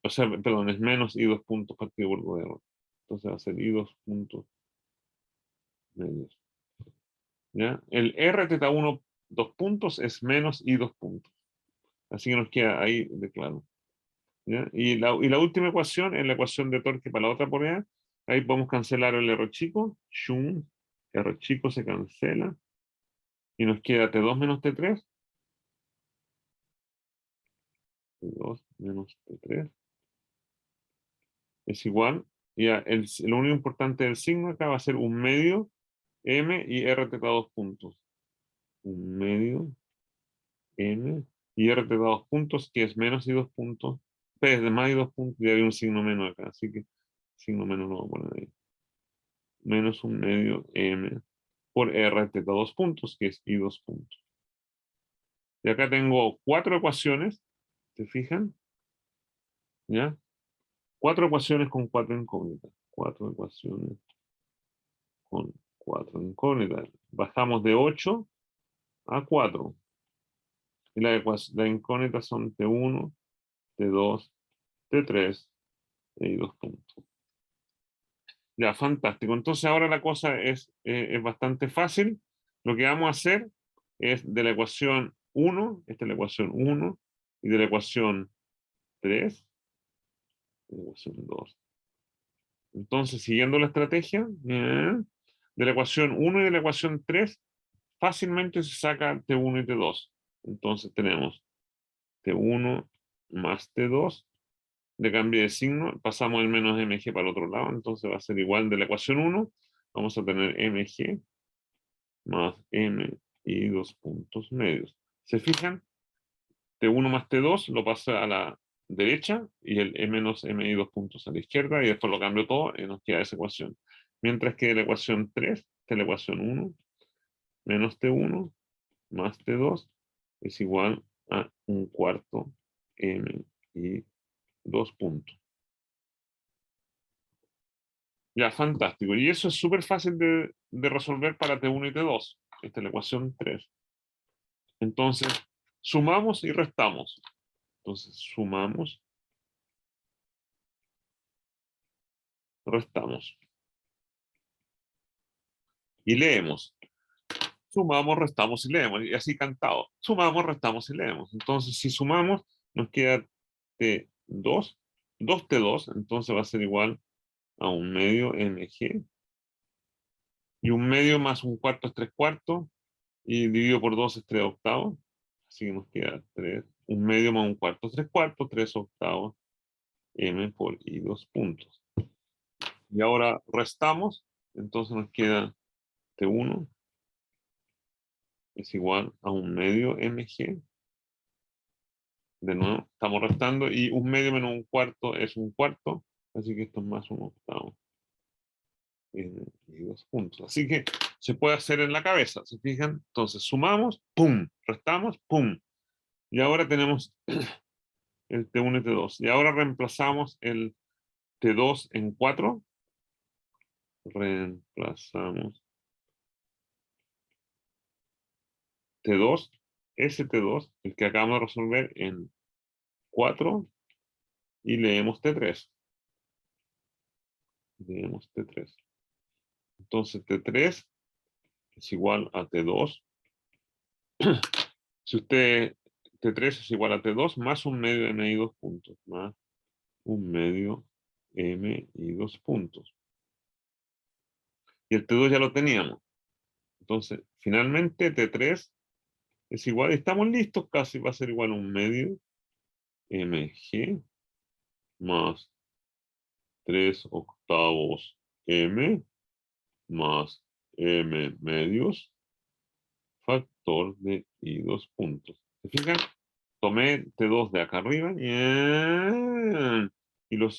Speaker 1: o sea, perdón, es menos I 2 puntos partido por R. Entonces va a ser I 2 puntos medios. ¿Ya? El R teta 1, 2 puntos es menos I 2 puntos. Así que nos queda ahí de claro. ¿Ya? Y la última ecuación es la ecuación de torque para la otra polea. Ahí podemos cancelar el R chico. Shun, R chico se cancela. Y nos queda T2 menos T3. T2 menos T3. Es igual. Y lo único importante del signo acá va a ser un medio M y R teta 2 puntos. Un medio M y R teta 2 puntos, que es menos y 2 puntos. P es de más y 2 puntos, y hay un signo menos acá. Así que signo menos lo vamos a poner ahí. Menos un medio M por R teta 2 puntos, que es I 2 puntos. Y acá tengo 4 ecuaciones, ¿se fijan? ¿Ya? 4 ecuaciones con 4 incógnitas. 4 ecuaciones con 4 incógnitas. Bajamos de 8 a 4. Y las incógnitas son T1, T2, T3 y I 2 puntos. Ya, fantástico. Entonces ahora la cosa es bastante fácil. Lo que vamos a hacer es de la ecuación 1, esta es la ecuación 1, y de la ecuación 3, de la ecuación 2. Entonces, siguiendo la estrategia, de la ecuación 1 y de la ecuación 3, fácilmente se saca T1 y T2. Entonces tenemos T1 más T2, de cambio de signo, pasamos el menos mg para el otro lado, entonces va a ser igual de la ecuación 1, vamos a tener mg más m y 2 puntos medios. ¿Se fijan? T1 más T2 lo pasa a la derecha y el E menos M y 2 puntos a la izquierda, y después lo cambio todo y nos queda esa ecuación. Mientras que la ecuación 3, esta es la ecuación 1, menos T1 más T2 es igual a un cuarto M y 2 puntos. Ya, fantástico. Y eso es súper fácil de resolver para T1 y T2. Esta es la ecuación 3. Entonces, sumamos y restamos. Entonces, sumamos, restamos. Y leemos. Sumamos, restamos y leemos. Y así cantado. Sumamos, restamos y leemos. Entonces, si sumamos, nos queda T2, 2T2, entonces va a ser igual a un medio mg. Y un medio más un cuarto es 3 cuartos. Y dividido por 2 es 3 octavos. Así que nos queda 3. Un medio más un cuarto es 3 cuartos, 3 octavos, m por i 2 puntos. Y ahora restamos, entonces nos queda T1 es igual a un medio mg. De nuevo, estamos restando, y un medio menos un cuarto es un cuarto, así que esto es más un octavo. Y 2 puntos. Así que se puede hacer en la cabeza, ¿se fijan? Entonces sumamos, pum, restamos, pum. Y ahora tenemos el T1 y T2. Y ahora reemplazamos el T2 en 4. Reemplazamos T2, ese T2, el que acabamos de resolver en 4, y leemos T3. Leemos T3. Entonces T3 es igual a T2. Si usted, T3 es igual a T2 más un medio M y 2 puntos. Más un medio M y 2 puntos. Y el T2 ya lo teníamos. Entonces, finalmente T3 es igual, estamos listos casi, va a ser igual a un medio mg más 3/8 m más m medios factor de y 2 puntos. ¿Se fijan? Tomé T2 de acá arriba y lo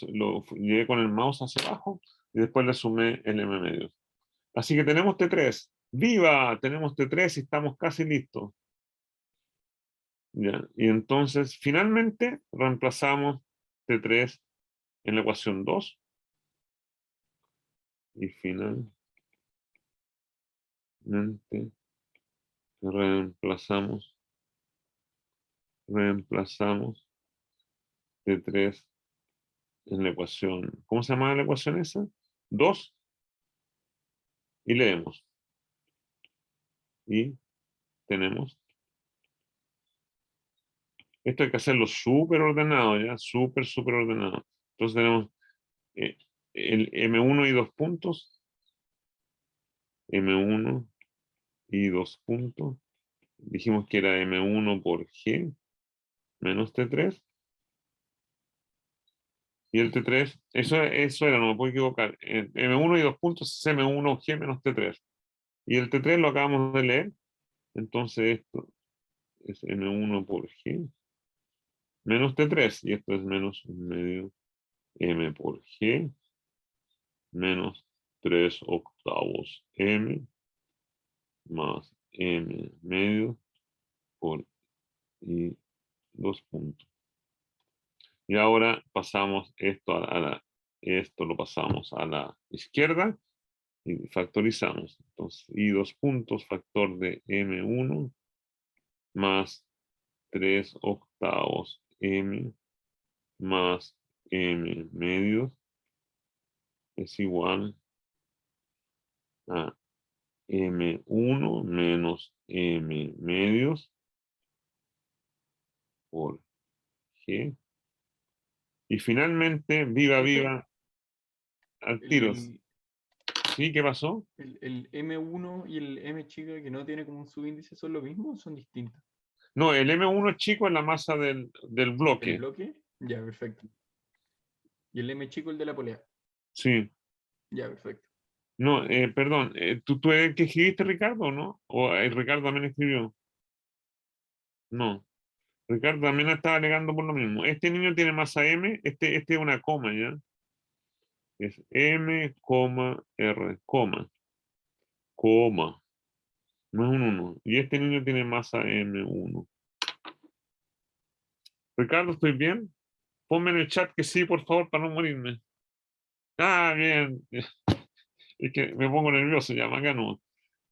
Speaker 1: llevé con el mouse hacia abajo y después le sumé el m medios. Así que tenemos T3. ¡Viva! Tenemos T3 y estamos casi listos. ¿Ya? Y entonces, finalmente, reemplazamos T3 en la ecuación 2. Y finalmente, reemplazamos T3 en la ecuación. ¿Cómo se llama la ecuación esa? 2. Y leemos. Y tenemos. Esto hay que hacerlo súper ordenado, ¿ya? Súper ordenado. Entonces tenemos el M1 y 2 puntos. M1 y 2 puntos. Dijimos que era M1 por G menos T3. Y el T3, eso era, no me puedo equivocar. M1 y 2 puntos es M1G menos T3. Y el T3 lo acabamos de leer. Entonces esto es M1 por G menos T3. Y esto es menos un medio M por G menos 3/8 M más M medio por y 2 puntos. Y ahora pasamos esto esto lo pasamos a la izquierda y factorizamos. Entonces, y 2 puntos factor de M1 más 3/8 M más M medios es igual a M1 menos M medios por G. Y finalmente, viva, al tiro. ¿Sí? ¿Qué pasó?
Speaker 3: ¿El M1 y el M chica que no tiene como un subíndice son lo mismo o son distintos?
Speaker 1: No, el M1 chico es la masa del bloque.
Speaker 3: ¿El bloque? Ya, perfecto. ¿Y el M chico el de la polea?
Speaker 1: Sí.
Speaker 3: Ya, perfecto.
Speaker 1: No, perdón, ¿tú eres el que escribiste, Ricardo, o no? ¿O Ricardo también escribió? No. Ricardo también estaba alegando por lo mismo. Este niño tiene masa M, este es una coma, ¿ya? Es M, R, coma. No es un 1. Y este niño tiene masa M1. Ricardo, ¿estoy bien? Ponme en el chat que sí, por favor, para no morirme. Ah, bien. Es que me pongo nervioso, ya, acá no.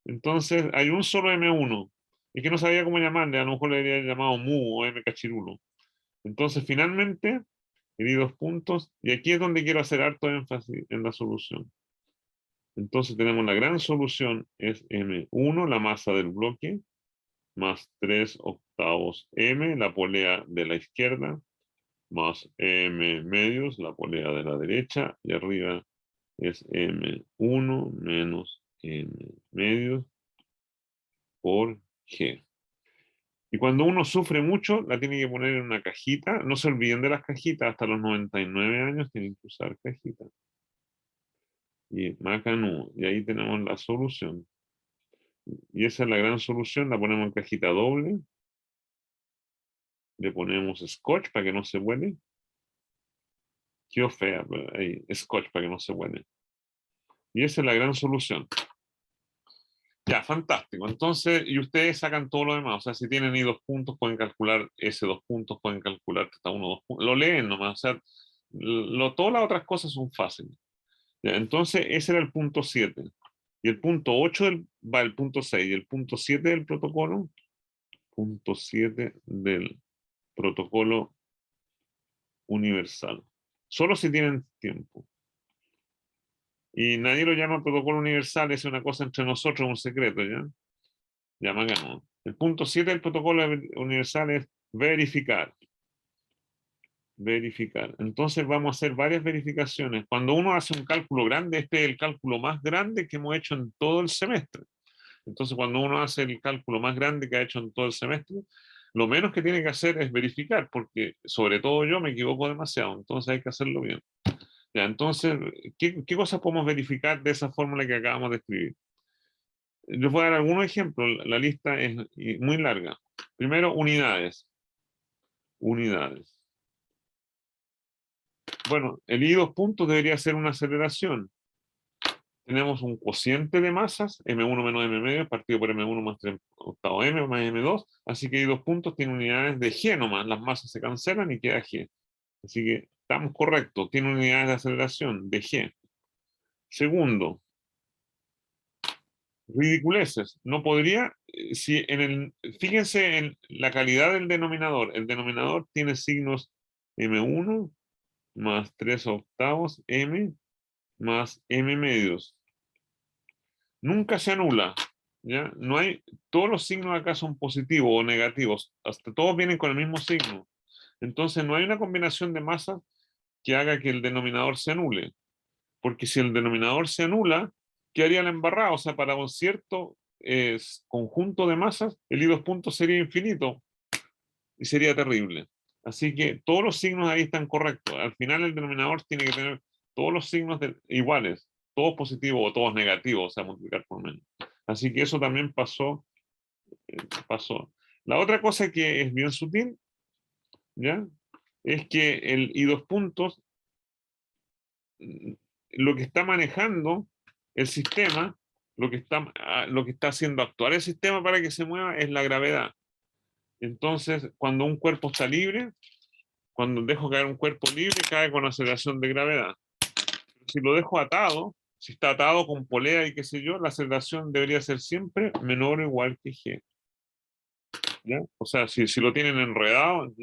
Speaker 1: Entonces, hay un solo M1. Es que no sabía cómo llamarle, a lo mejor le habría llamado mu o M cachirulo. Entonces, finalmente, le di 2 puntos, y aquí es donde quiero hacer harto énfasis en la solución. Entonces, tenemos la gran solución, es M1, la masa del bloque, más 3/8 M, la polea de la izquierda, más M medios, la polea de la derecha, y arriba es M1 menos M medios por G. Y cuando uno sufre mucho, la tiene que poner en una cajita. No se olviden de las cajitas, hasta los 99 años tienen que usar cajitas. Y Macanú, y ahí tenemos la solución. Y esa es la gran solución, la ponemos en cajita doble. Le ponemos scotch para que no se huele. Qué fea, pero ahí, scotch para que no se huele. Y esa es la gran solución. Ya, fantástico. Entonces, y ustedes sacan todo lo demás. O sea, si tienen y 2 puntos, pueden calcular ese 2 puntos, pueden calcular hasta 1 2 puntos. Lo leen nomás. O sea, todas las otras cosas son fáciles. Ya, entonces, ese era el punto 7. Y el punto 8 va el punto 6. Y el punto 7 del protocolo punto 7 del protocolo universal. Solo si tienen tiempo. Y nadie lo llama protocolo universal, es una cosa entre nosotros, un secreto, ¿ya? Ya me ganó. El punto 7 del protocolo universal es verificar. Verificar. Entonces vamos a hacer varias verificaciones. Cuando uno hace un cálculo grande, este es el cálculo más grande que hemos hecho en todo el semestre. Entonces cuando uno hace el cálculo más grande que ha hecho en todo el semestre, lo menos que tiene que hacer es verificar, porque sobre todo yo me equivoco demasiado, entonces hay que hacerlo bien. Ya, entonces, ¿qué cosas podemos verificar de esa fórmula que acabamos de escribir? Les voy a dar algunos ejemplos, la lista es muy larga. Primero, unidades. Unidades. Bueno, el I 2 puntos debería ser una aceleración. Tenemos un cociente de masas, M1 menos M medio, partido por M1 más 3 octavo M más M2, así que I 2 puntos tiene unidades de G nomás, las masas se cancelan y queda G. Así que estamos correctos, tiene unidades de aceleración de G. Segundo, ridiculeces. No podría, si fíjense en la calidad del denominador. El denominador tiene signos M1 más 3 octavos M más M medios. Nunca se anula, ¿ya? No hay, todos los signos acá son positivos o negativos, hasta todos vienen con el mismo signo. Entonces no hay una combinación de masas que haga que el denominador se anule. Porque si el denominador se anula, ¿qué haría la embarrada? O sea, para un cierto conjunto de masas, el I 2 puntos sería infinito y sería terrible. Así que todos los signos ahí están correctos. Al final el denominador tiene que tener todos los signos iguales, todos positivos o todos negativos, o sea, multiplicar por menos. Así que eso también pasó. La otra cosa que es bien sutil, ¿ya? Es que el I 2 puntos, lo que está manejando el sistema, lo que está haciendo actuar el sistema para que se mueva es la gravedad. Entonces, cuando un cuerpo está libre, cuando dejo caer un cuerpo libre, cae con aceleración de gravedad. Si lo dejo atado, si está atado con polea y qué sé yo, la aceleración debería ser siempre menor o igual que G. ¿Ya? O sea, si lo tienen enredado,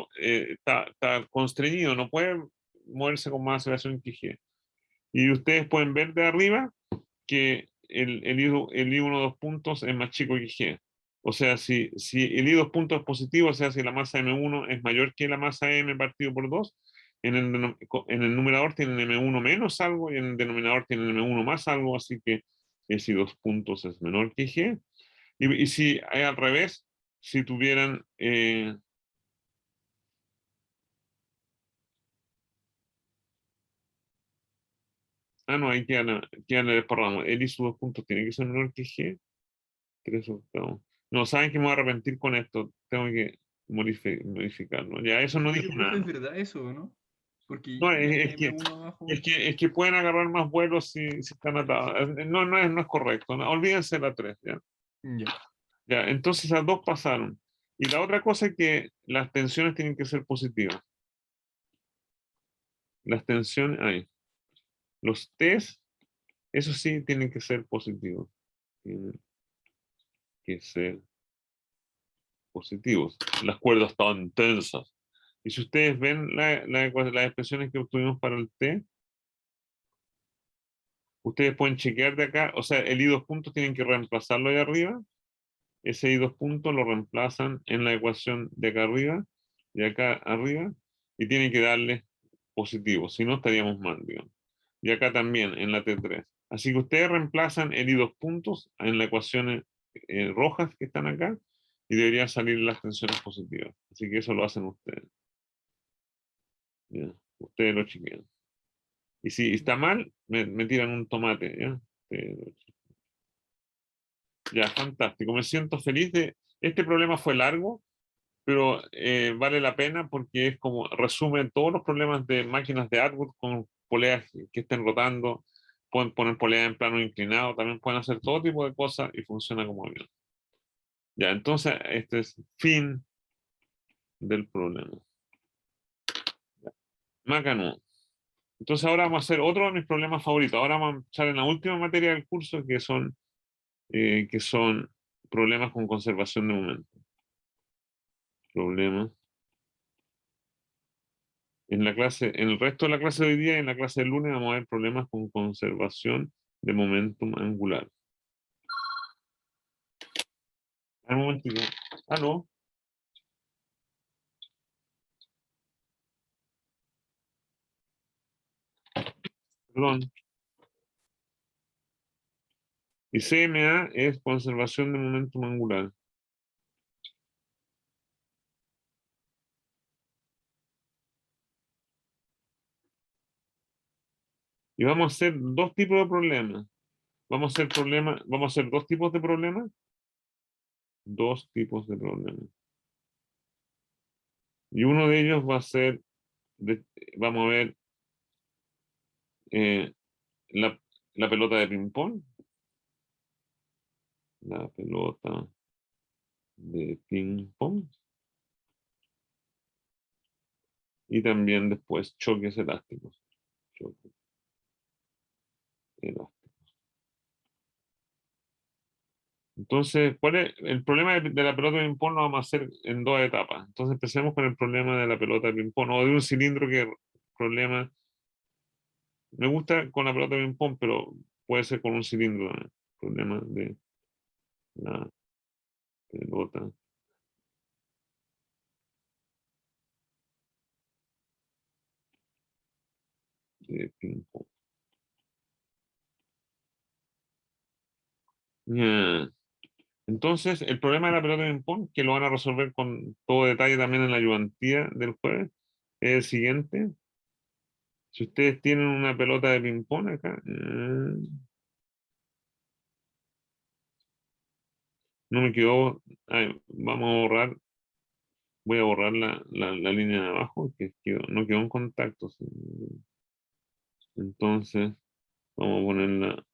Speaker 1: está constreñido, no puede moverse con más aceleración que G. Y ustedes pueden ver de arriba que el I1 2 puntos es más chico que G. O sea, si el I 2 puntos es positivo, o sea, si la masa M1 es mayor que la masa M partido por 2, en el numerador tienen M1 menos algo y en el denominador tienen M1 más algo, así que ese I 2 puntos es menor que G. Y si hay al revés, si tuvieran... no, ahí quedan el desparramo. El I 2 puntos tiene que ser menor que G. 3 octavos. No, saben que me voy a arrepentir con esto. Tengo que modificarlo. Ya, eso no
Speaker 3: Pero,
Speaker 1: dije
Speaker 3: profe,
Speaker 1: nada.
Speaker 3: es verdad eso, ¿no? Porque
Speaker 1: No,
Speaker 3: ya
Speaker 1: es
Speaker 3: hay
Speaker 1: que,
Speaker 3: M1 abajo.
Speaker 1: es que pueden agarrar más vuelos si están atados. No es correcto. No, olvídense la 3. ¿ya?
Speaker 3: Ya.
Speaker 1: Ya, entonces las dos pasaron. Y la otra cosa es que las tensiones tienen que ser positivas. Las tensiones, ahí. Los test, eso sí, tienen que ser positivos. Tienen que ser positivos. Las cuerdas estaban tensas. Y si ustedes ven las expresiones que obtuvimos para el T, ustedes pueden chequear de acá, o sea, el I 2 puntos tienen que reemplazarlo de arriba, ese I 2 puntos lo reemplazan en la ecuación de acá arriba, de acá arriba, y tienen que darle positivo, si no estaríamos mal, digamos. Y acá también, en la T3. Así que ustedes reemplazan el I 2 puntos en las ecuaciones rojas que están acá, y deberían salir las tensiones positivas. Así que eso lo hacen ustedes. ¿Ya? Ustedes lo chequean. Y si está mal, me tiran un tomate, ¿ya? Ya, fantástico. Me siento feliz de... Este problema fue largo, pero vale la pena porque es como resumen todos los problemas de máquinas de Atwood con poleas que estén rotando. Pueden poner poleas en plano inclinado, también pueden hacer todo tipo de cosas y funciona como bien. Ya, entonces este es fin del problema. Macanú. Entonces ahora vamos a hacer otro de mis problemas favoritos. Ahora vamos a echar en la última materia del curso que son problemas con conservación de momento. problemas. En el resto de la clase de hoy día y en la clase del lunes vamos a ver problemas con conservación de momentum angular. Un momentito. ¿Aló? Perdón. Y CMA es conservación de momentum angular. Y vamos a hacer dos tipos de problemas. Vamos a hacer dos tipos de problemas. Dos tipos de problemas. Y uno de ellos va a ser, vamos a ver, la pelota de ping-pong. La pelota de ping-pong. Y también después choques elásticos. Choques elásticos. Entonces, ¿cuál es el problema de la pelota de ping-pong? Lo vamos a hacer en dos etapas. Entonces, empecemos con el problema de la pelota de ping-pong o de un cilindro que problema. Me gusta con la pelota de ping-pong, pero puede ser con un cilindro también. Problema de la pelota de ping-pong. Yeah. Entonces, el problema de la pelota de ping-pong, que lo van a resolver con todo detalle también en la ayudantía del jueves, es el siguiente. Si ustedes tienen una pelota de ping-pong acá, no me quedó, vamos a borrar, voy a borrar la línea de abajo, que no quedó en contacto. Entonces, vamos a ponerla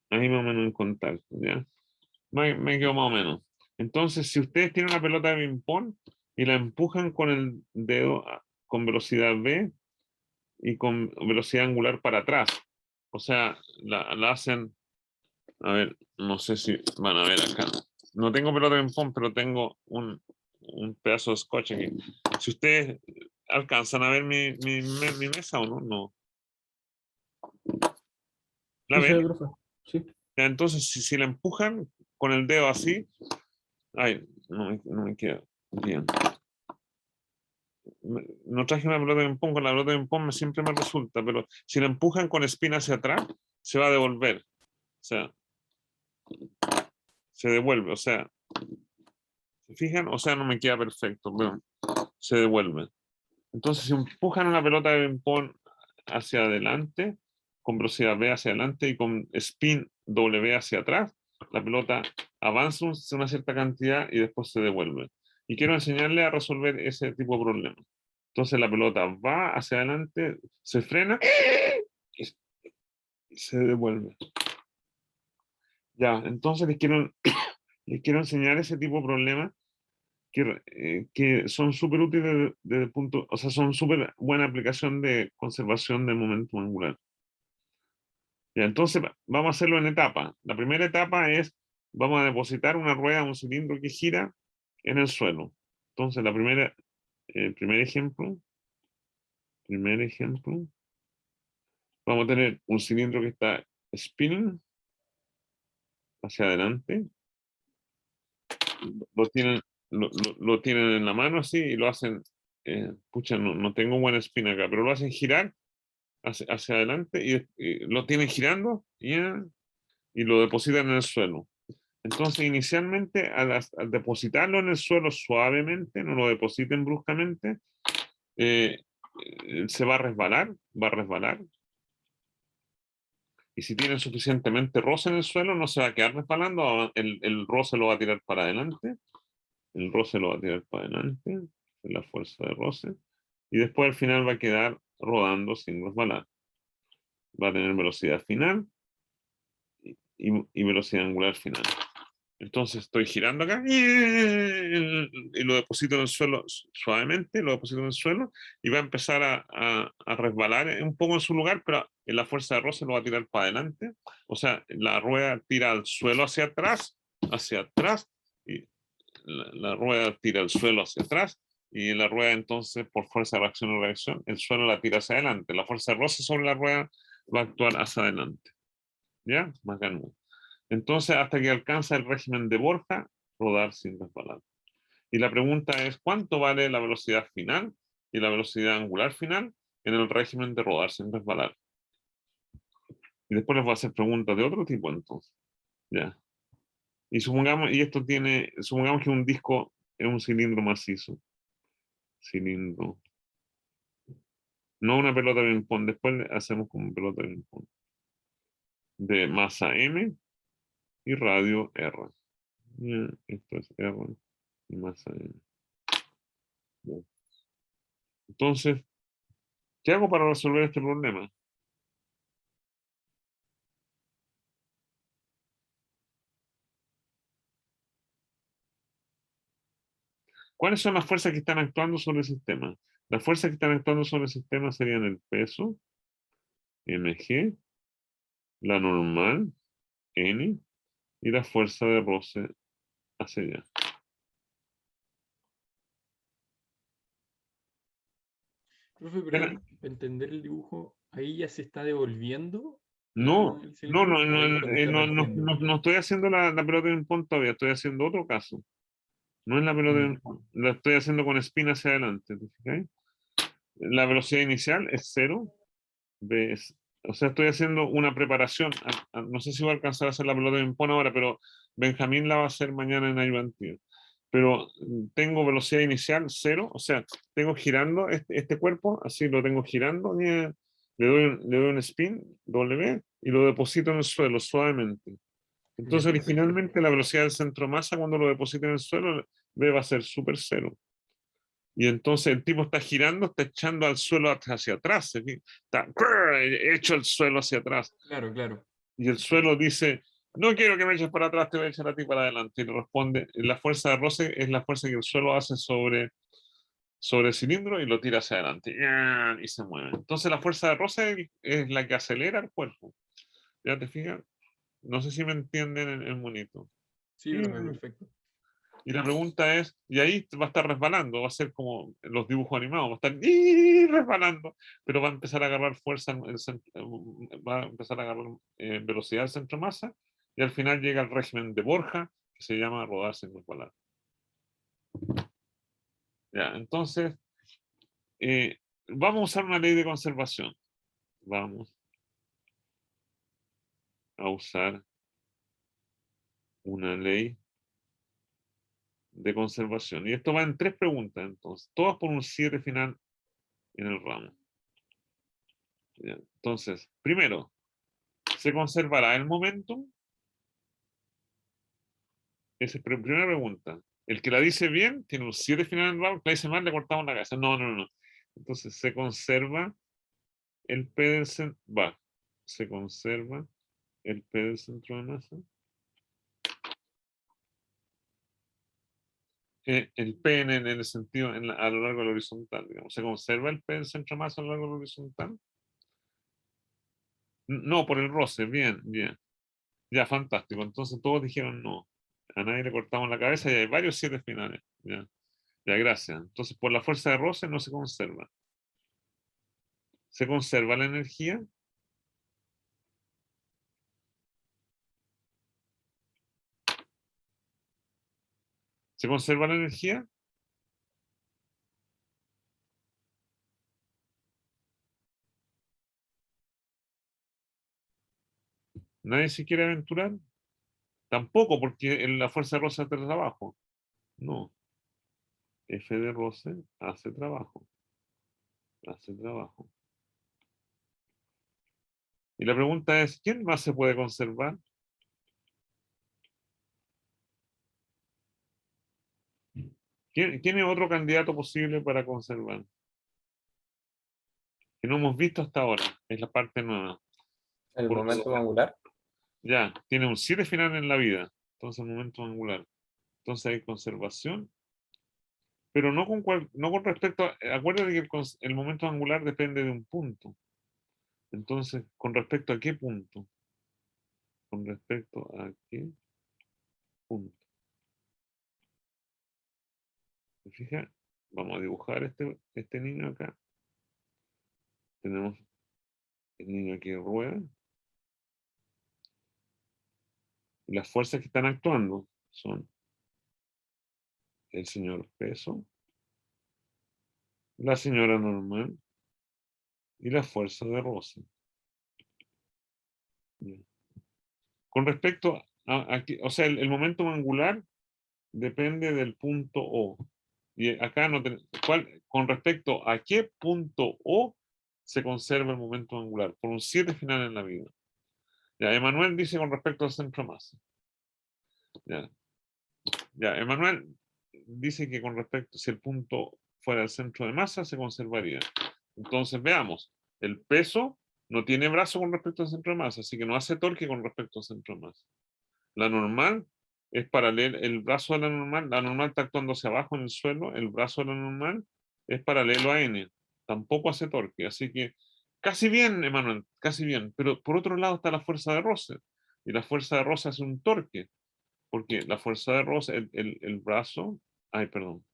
Speaker 1: ahí más o menos en contacto, ¿ya? Me quedó más o menos. Entonces, si ustedes tienen una pelota de ping-pong y la empujan con el dedo con velocidad V y con velocidad angular para atrás, o sea, la hacen, a ver, no sé si van a ver acá. No tengo pelota de ping-pong, pero tengo un pedazo de scotch aquí. Si ustedes alcanzan a ver mi mesa o no, no. ¿La
Speaker 4: Sí, sí,
Speaker 1: ven?
Speaker 4: profe. Sí.
Speaker 1: Ya, entonces, si la empujan con el dedo así, ay, no me queda bien. No traje una pelota de ping-pong, con la pelota de ping-pong siempre me resulta, pero si la empujan con espina hacia atrás, se va a devolver. O sea, se devuelve, o sea, ¿se fijan? O sea, no me queda perfecto, pero se devuelve. Entonces, si empujan una pelota de ping-pong hacia adelante, con velocidad V hacia adelante y con spin W hacia atrás, la pelota avanza una cierta cantidad y después se devuelve. Y quiero enseñarle a resolver ese tipo de problemas. Entonces la pelota va hacia adelante, se frena y se devuelve. Ya, entonces les quiero enseñar ese tipo de problemas que son súper útiles desde el punto, o sea, son súper buena aplicación de conservación del momento angular. Ya, entonces vamos a hacerlo en etapas. La primera etapa es, vamos a depositar una rueda, un cilindro que gira en el suelo. Entonces primer ejemplo, vamos a tener un cilindro que está spinning hacia adelante. Lo tienen en la mano así y lo hacen, pucha, no tengo buena espina acá, pero lo hacen girar hacia adelante y lo tienen girando y lo depositan en el suelo. Entonces, inicialmente, al depositarlo en el suelo suavemente, no lo depositen bruscamente, se va a resbalar, Y si tienen suficientemente roce en el suelo, no se va a quedar resbalando, el roce lo va a tirar para adelante, es la fuerza de roce, y después al final va a quedar rodando sin resbalar. Va a tener velocidad final y velocidad angular final. Entonces estoy girando acá y lo deposito en el suelo suavemente, lo deposito en el suelo y va a empezar a resbalar un poco en su lugar, pero la fuerza de roce lo va a tirar para adelante. O sea, la rueda tira al suelo hacia atrás y la rueda tira el suelo hacia atrás, y la rueda entonces, por fuerza de reacción o reacción, el suelo la tira hacia adelante. La fuerza de roce sobre la rueda va a actuar hacia adelante. ¿Ya? Más grande. Entonces, hasta que alcanza el régimen de Borja, rodar sin resbalar. Y la pregunta es, ¿cuánto vale la velocidad final y la velocidad angular final en el régimen de rodar sin resbalar? Y después les voy a hacer preguntas de otro tipo entonces. ¿Ya? Y supongamos, supongamos que un disco es un cilindro macizo. Cilindro. No una pelota de ping-pong, después hacemos como pelota de ping-pong. De masa M y radio R. Ya, esto es R y masa M. Ya. Entonces, ¿qué hago para resolver este problema? ¿Cuáles son las fuerzas que están actuando sobre el sistema? Las fuerzas que están actuando sobre el sistema serían el peso, mg, la normal, n, y la fuerza de roce hacia allá.
Speaker 3: Profe, pero ahí, para entender el dibujo, ahí ya se está devolviendo
Speaker 1: No,
Speaker 3: el
Speaker 1: no,
Speaker 3: cilindro,
Speaker 1: no,
Speaker 3: o ahí cuando está partiendo.
Speaker 1: no estoy haciendo la pelota de ping-pong todavía, estoy haciendo otro caso. No es la pelota de
Speaker 3: Ya.
Speaker 1: ping-pong, la estoy haciendo con spin hacia adelante. ¿Te fijáis? La velocidad inicial es 0. O sea, estoy haciendo una preparación. No sé si voy a alcanzar a hacer la pelota de ping-pong ahora, pero Benjamín la va a hacer mañana en ayudantía. Pero tengo velocidad inicial 0, o sea, tengo girando este cuerpo, así lo tengo girando, le doy un spin, W, y lo deposito en el suelo suavemente. Entonces,
Speaker 3: Ya, perfecto.
Speaker 1: originalmente la velocidad del centro de masa cuando lo deposito en el suelo, B va a ser súper 0. Y entonces el tipo está girando, está echando al suelo hacia atrás, está hecho el suelo hacia atrás.
Speaker 3: Claro, claro.
Speaker 1: Y el suelo dice, no quiero que me eches para atrás, te voy a echar a ti para adelante. Y le responde, la fuerza de roce es la fuerza que el suelo hace sobre el cilindro y lo tira hacia adelante. Y se mueve. Entonces la fuerza de roce es la que acelera el cuerpo. ¿Ya te fijas? No sé si me entienden el monito.
Speaker 3: Sí, profe, perfecto.
Speaker 1: Y la pregunta es, y ahí va a estar resbalando, va a ser como los dibujos animados, va a estar resbalando, pero va a empezar a agarrar fuerza, va a empezar a agarrar velocidad del centro de masa, y al final llega al régimen de Borja, que se llama rodar sin resbalar. Ya, entonces, vamos a usar una ley de conservación. Vamos a usar una ley de conservación. Y esto va en 3 preguntas, entonces, todas por un 7 final en el ramo. Ya, entonces, primero, ¿se conservará el momentum? Esa es la primera pregunta. El que la dice bien tiene un 7 final en el ramo, que la dice mal le cortamos la cabeza. No, no, no. Entonces, ¿se conserva el P del centro? Va. ¿Se conserva el P del centro de masa? El P en el sentido, a lo largo de la horizontal, digamos. ¿Se conserva el P del centro de masa a lo largo de la horizontal? No, por el roce. Bien, bien. Ya, fantástico. Entonces todos dijeron no. A nadie le cortamos la cabeza y hay varios 7 finales. Ya, ya, gracias. Entonces, por la fuerza de roce no se conserva. ¿Se conserva la energía? ¿Se conserva la energía? ¿Nadie se quiere aventurar? Tampoco, porque la fuerza de roce hace trabajo. No. F de roce hace trabajo. Hace trabajo. Y la pregunta es, ¿quién más se puede conservar? ¿Quién es otro candidato posible para conservar? Que no hemos visto hasta ahora. Es la parte nueva.
Speaker 2: El
Speaker 1: Por
Speaker 2: momento
Speaker 1: lo-
Speaker 2: angular.
Speaker 1: Ya, tiene un 7 final en la vida. Entonces, momento angular. Entonces hay conservación. Pero no con respecto a. Acuérdate que el momento angular depende de un punto. Entonces, ¿con respecto a qué punto? ¿Con respecto a qué punto? ¿Se fija? Vamos a dibujar este niño acá. Tenemos el niño que rueda. Y las fuerzas que están actuando son el señor peso, la señora normal y la fuerza de roce. Bien. Con respecto a aquí, o sea, el momento angular depende del punto O. Y acá no con respecto a qué punto O se conserva el momento angular, por un 7 final en la vida. Ya, Emanuel dice con respecto al centro de masa. Ya, Emanuel dice que con respecto, si el punto fuera el centro de masa, se conservaría. Entonces, veamos, el peso no tiene brazo con respecto al centro de masa, así que no hace torque con respecto al centro de masa. La normal es paralela, el brazo de la normal está actuando hacia abajo en el suelo, el brazo de la normal es paralelo a N, tampoco hace torque, así que casi bien, Emanuel, casi bien, pero por otro lado está la fuerza de roce, y la fuerza de roce hace un torque, porque la fuerza de roce, el brazo, ay, perdón,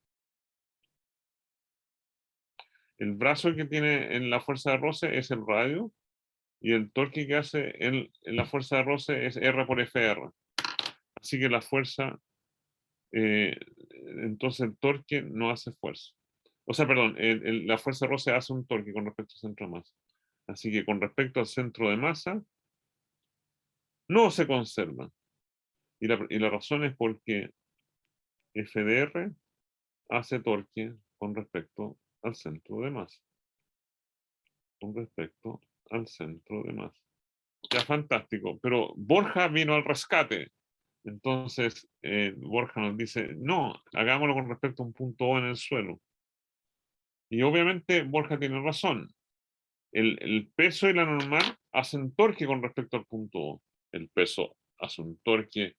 Speaker 1: el brazo que tiene en la fuerza de roce es el radio, y el torque que hace en la fuerza de roce es R por FR. Así que la fuerza, entonces el torque no hace fuerza. O sea, perdón, la fuerza de roce hace un torque con respecto al centro de masa. Así que con respecto al centro de masa, no se conserva. Y la razón es porque FDR hace torque con respecto al centro de masa. Con respecto al centro de masa. Ya, fantástico. Pero Borja vino al rescate. Entonces, Borja nos dice, no, hagámoslo con respecto a un punto O en el suelo. Y obviamente Borja tiene razón. El peso y la normal hacen torque con respecto al punto O. El peso hace un torque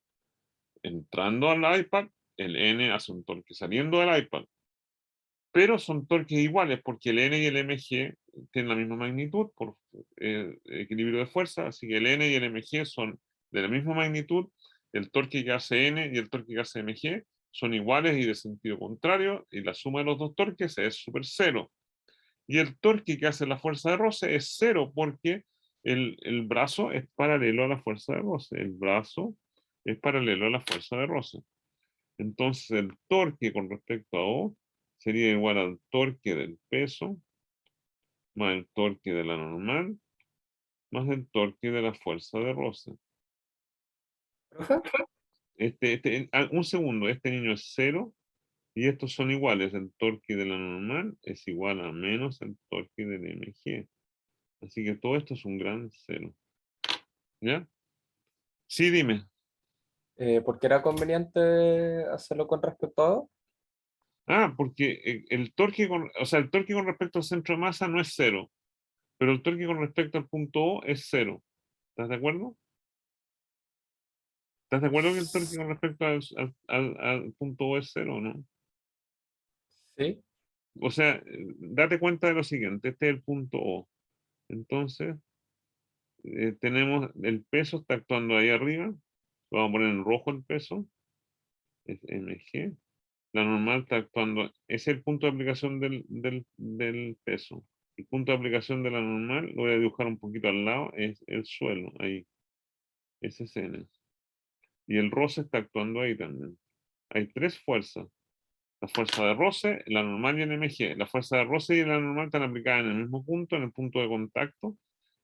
Speaker 1: entrando al iPad, el N hace un torque saliendo del iPad. Pero son torques iguales porque el N y el MG tienen la misma magnitud por equilibrio de fuerza, así que el N y el MG son de la misma magnitud, el torque que hace N y el torque que hace MG son iguales y de sentido contrario, y la suma de los dos torques es super cero. Y el torque que hace la fuerza de roce es cero porque el brazo es paralelo a la fuerza de roce. El brazo es paralelo a la fuerza de roce. Entonces el torque con respecto a O sería igual al torque del peso más el torque de la normal más el torque de la fuerza de roce.
Speaker 2: ¿Profe?
Speaker 1: Un segundo, este niño es cero y estos son iguales. El torque de la normal es igual a menos el torque del MG. Así que todo esto es un gran cero. ¿Ya? Sí, dime.
Speaker 2: ¿Por qué era conveniente hacerlo con respecto a O?
Speaker 1: Porque el torque el torque con respecto al centro de masa no es cero, pero el torque con respecto al punto O es cero. ¿Estás de acuerdo? ¿Estás de acuerdo que el torque con respecto al punto O es cero o no?
Speaker 2: Sí.
Speaker 1: O sea, date cuenta de lo siguiente, este es el punto O. Entonces, tenemos el peso está actuando ahí arriba, lo vamos a poner en rojo el peso, es MG. La normal está actuando, es el punto de aplicación del peso. El punto de aplicación de la normal, lo voy a dibujar un poquito al lado, es el suelo, ahí, ese es N. Y el roce está actuando ahí también. Hay tres fuerzas. La fuerza de roce, la normal y el MG. La fuerza de roce y la normal están aplicadas en el mismo punto, en el punto de contacto,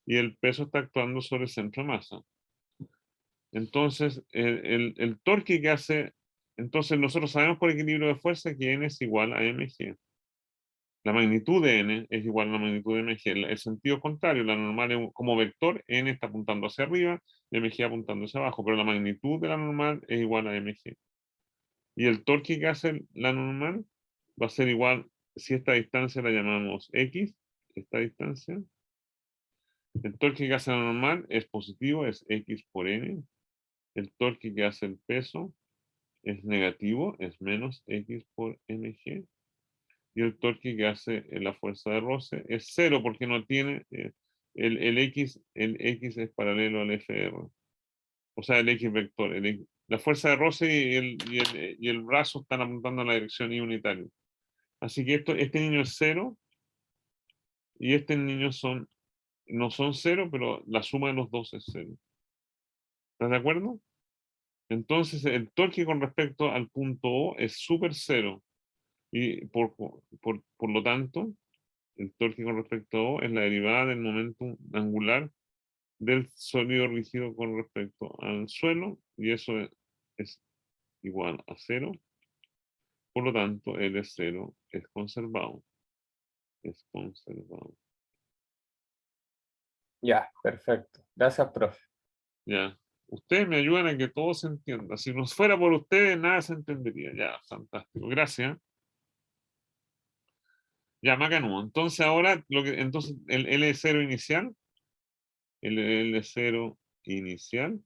Speaker 1: y el peso está actuando sobre el centro de masa. Entonces, el torque que hace, entonces nosotros sabemos por equilibrio de fuerza que N es igual a MG. La magnitud de N es igual a la magnitud de MG. El sentido contrario, la normal como vector, N está apuntando hacia arriba, MG apuntando hacia abajo, pero la magnitud de la normal es igual a MG. Y el torque que hace la normal va a ser igual, si esta distancia la llamamos X, esta distancia, el torque que hace la normal es positivo, es X por N. El torque que hace el peso es negativo, es menos X por MG. Y el torque que hace la fuerza de roce es cero porque no tiene el X es paralelo al FR. O sea, el X vector. La fuerza de roce y el brazo están apuntando en la dirección Y unitaria. Así que este niño es 0 y este niño no son 0, pero la suma de los dos es 0. ¿Estás de acuerdo? Entonces el torque con respecto al punto O es súper 0. Y por lo tanto, el torque con respecto a O es la derivada del momento angular del sólido rígido con respecto al suelo, y eso es igual a 0. Por lo tanto, L0 es conservado. Es conservado.
Speaker 2: Ya, perfecto. Gracias, profe.
Speaker 1: Ya. Ustedes me ayudan a que todo se entienda. Si no fuera por ustedes, nada se entendería. Ya, fantástico. Gracias. Ya, Macanudo. Entonces ahora, entonces el L0 inicial, el L0 inicial,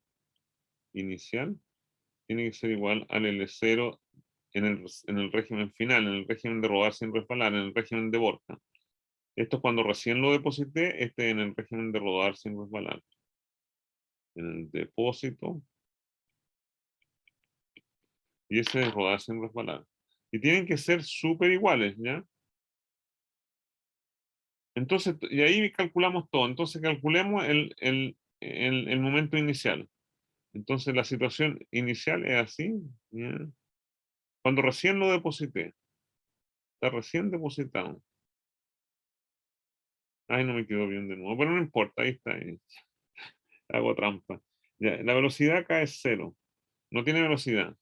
Speaker 1: tiene que ser igual al L0 en el régimen final, en el régimen de rodar sin resbalar, en el régimen de Borja. Esto es cuando recién lo deposité, en el régimen de rodar sin resbalar. En el depósito. Y ese es rodar sin resbalar. Y tienen que ser súper iguales, ¿ya? Entonces, y ahí calculamos todo. Entonces calculemos el momento inicial. Entonces la situación inicial es así, ¿ya? Cuando recién lo deposité. Está recién depositado. Ay, no me quedó bien de nuevo, pero no importa, ahí está. Hago trampa. Ya, la velocidad acá es 0. No tiene velocidad.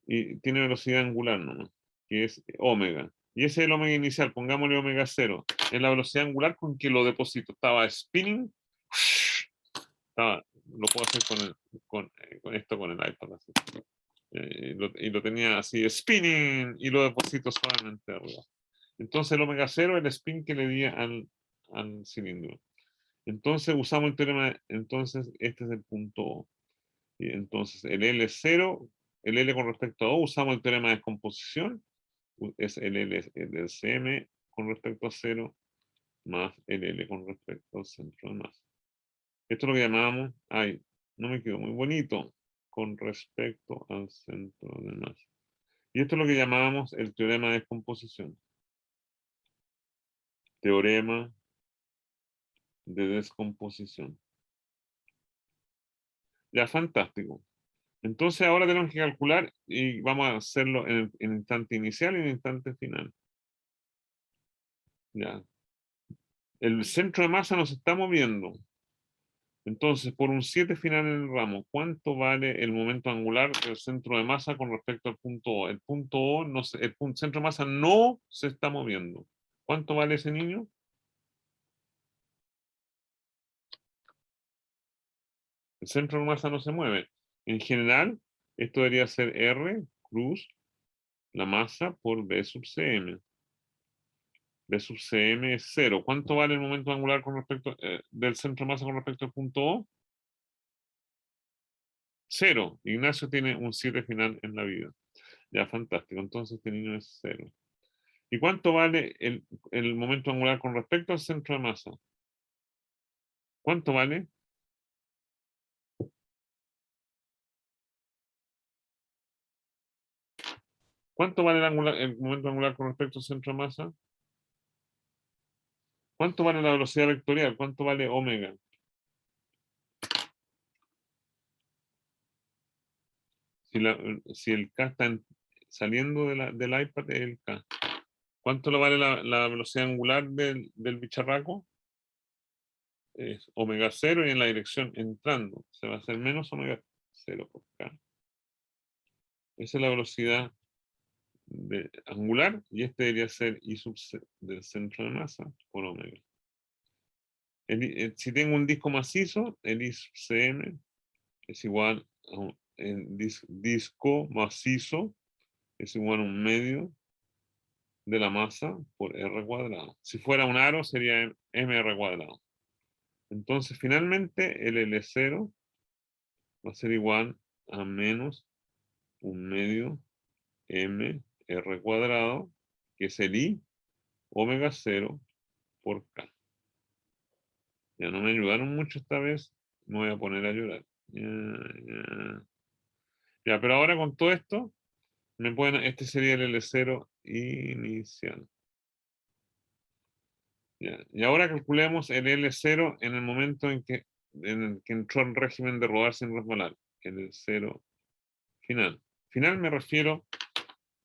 Speaker 1: Y tiene velocidad angular nomás, que es omega. Y ese es el omega inicial, pongámosle omega 0. Es la velocidad angular con que lo deposito. Estaba spinning. Lo puedo hacer con esto, con el iPad. Así. Y lo tenía así, spinning, y lo deposito solamente arriba. Entonces el omega 0 es el spin que le di al cilindro. Entonces usamos el teorema, entonces este es el punto O. Y entonces el L0, el L con respecto a O, usamos el teorema de descomposición, es el L del CM con respecto a 0 más el L con respecto al centro de masa. Esto es lo que llamábamos, ay, no me quedó muy bonito, con respecto al centro de masa. Y esto es lo que llamábamos el teorema de descomposición. Teorema de descomposición. Ya, fantástico. Entonces ahora tenemos que calcular y vamos a hacerlo en el instante inicial y en el instante final. Ya. El centro de masa nos está moviendo. Entonces, por un 7 final en el ramo, ¿cuánto vale el momento angular del centro de masa con respecto al punto O? El punto O, no se, el centro de masa no se está moviendo. ¿Cuánto vale ese niño? El centro de masa no se mueve. En general, esto debería ser R cruz la masa por B sub CM. B sub CM es 0. ¿Cuánto vale el momento angular con respecto del centro de masa con respecto al punto O? 0. Ignacio tiene un 7 final en la vida. Ya, fantástico. Entonces este niño es 0. ¿Y cuánto vale el momento angular con respecto al centro de masa? ¿Cuánto vale? ¿Cuánto vale el momento angular con respecto al centro de masa? ¿Cuánto vale la velocidad vectorial? ¿Cuánto vale omega? Si el K está saliendo del iPad, es el K. ¿Cuánto le vale la velocidad angular del bicharraco? Es omega 0 y en la dirección entrando. Se va a hacer menos omega 0 por K. Esa es la velocidad angular y este debería ser I sub C del centro de masa por omega. Si tengo un disco macizo, el I sub Cm es igual a el disco macizo es igual a un medio de la masa por R cuadrado. Si fuera un aro sería mr cuadrado. Entonces finalmente el L0 va a ser igual a menos un medio m r cuadrado, que es el I omega 0 por K. Ya no me ayudaron mucho esta vez, me voy a poner a llorar. Ya, pero ahora con todo esto, Este sería el L0 inicial. Ya. Y ahora calculemos el L0 en el momento en el que entró en régimen de rodar sin resbalar. El L0 final. Final me refiero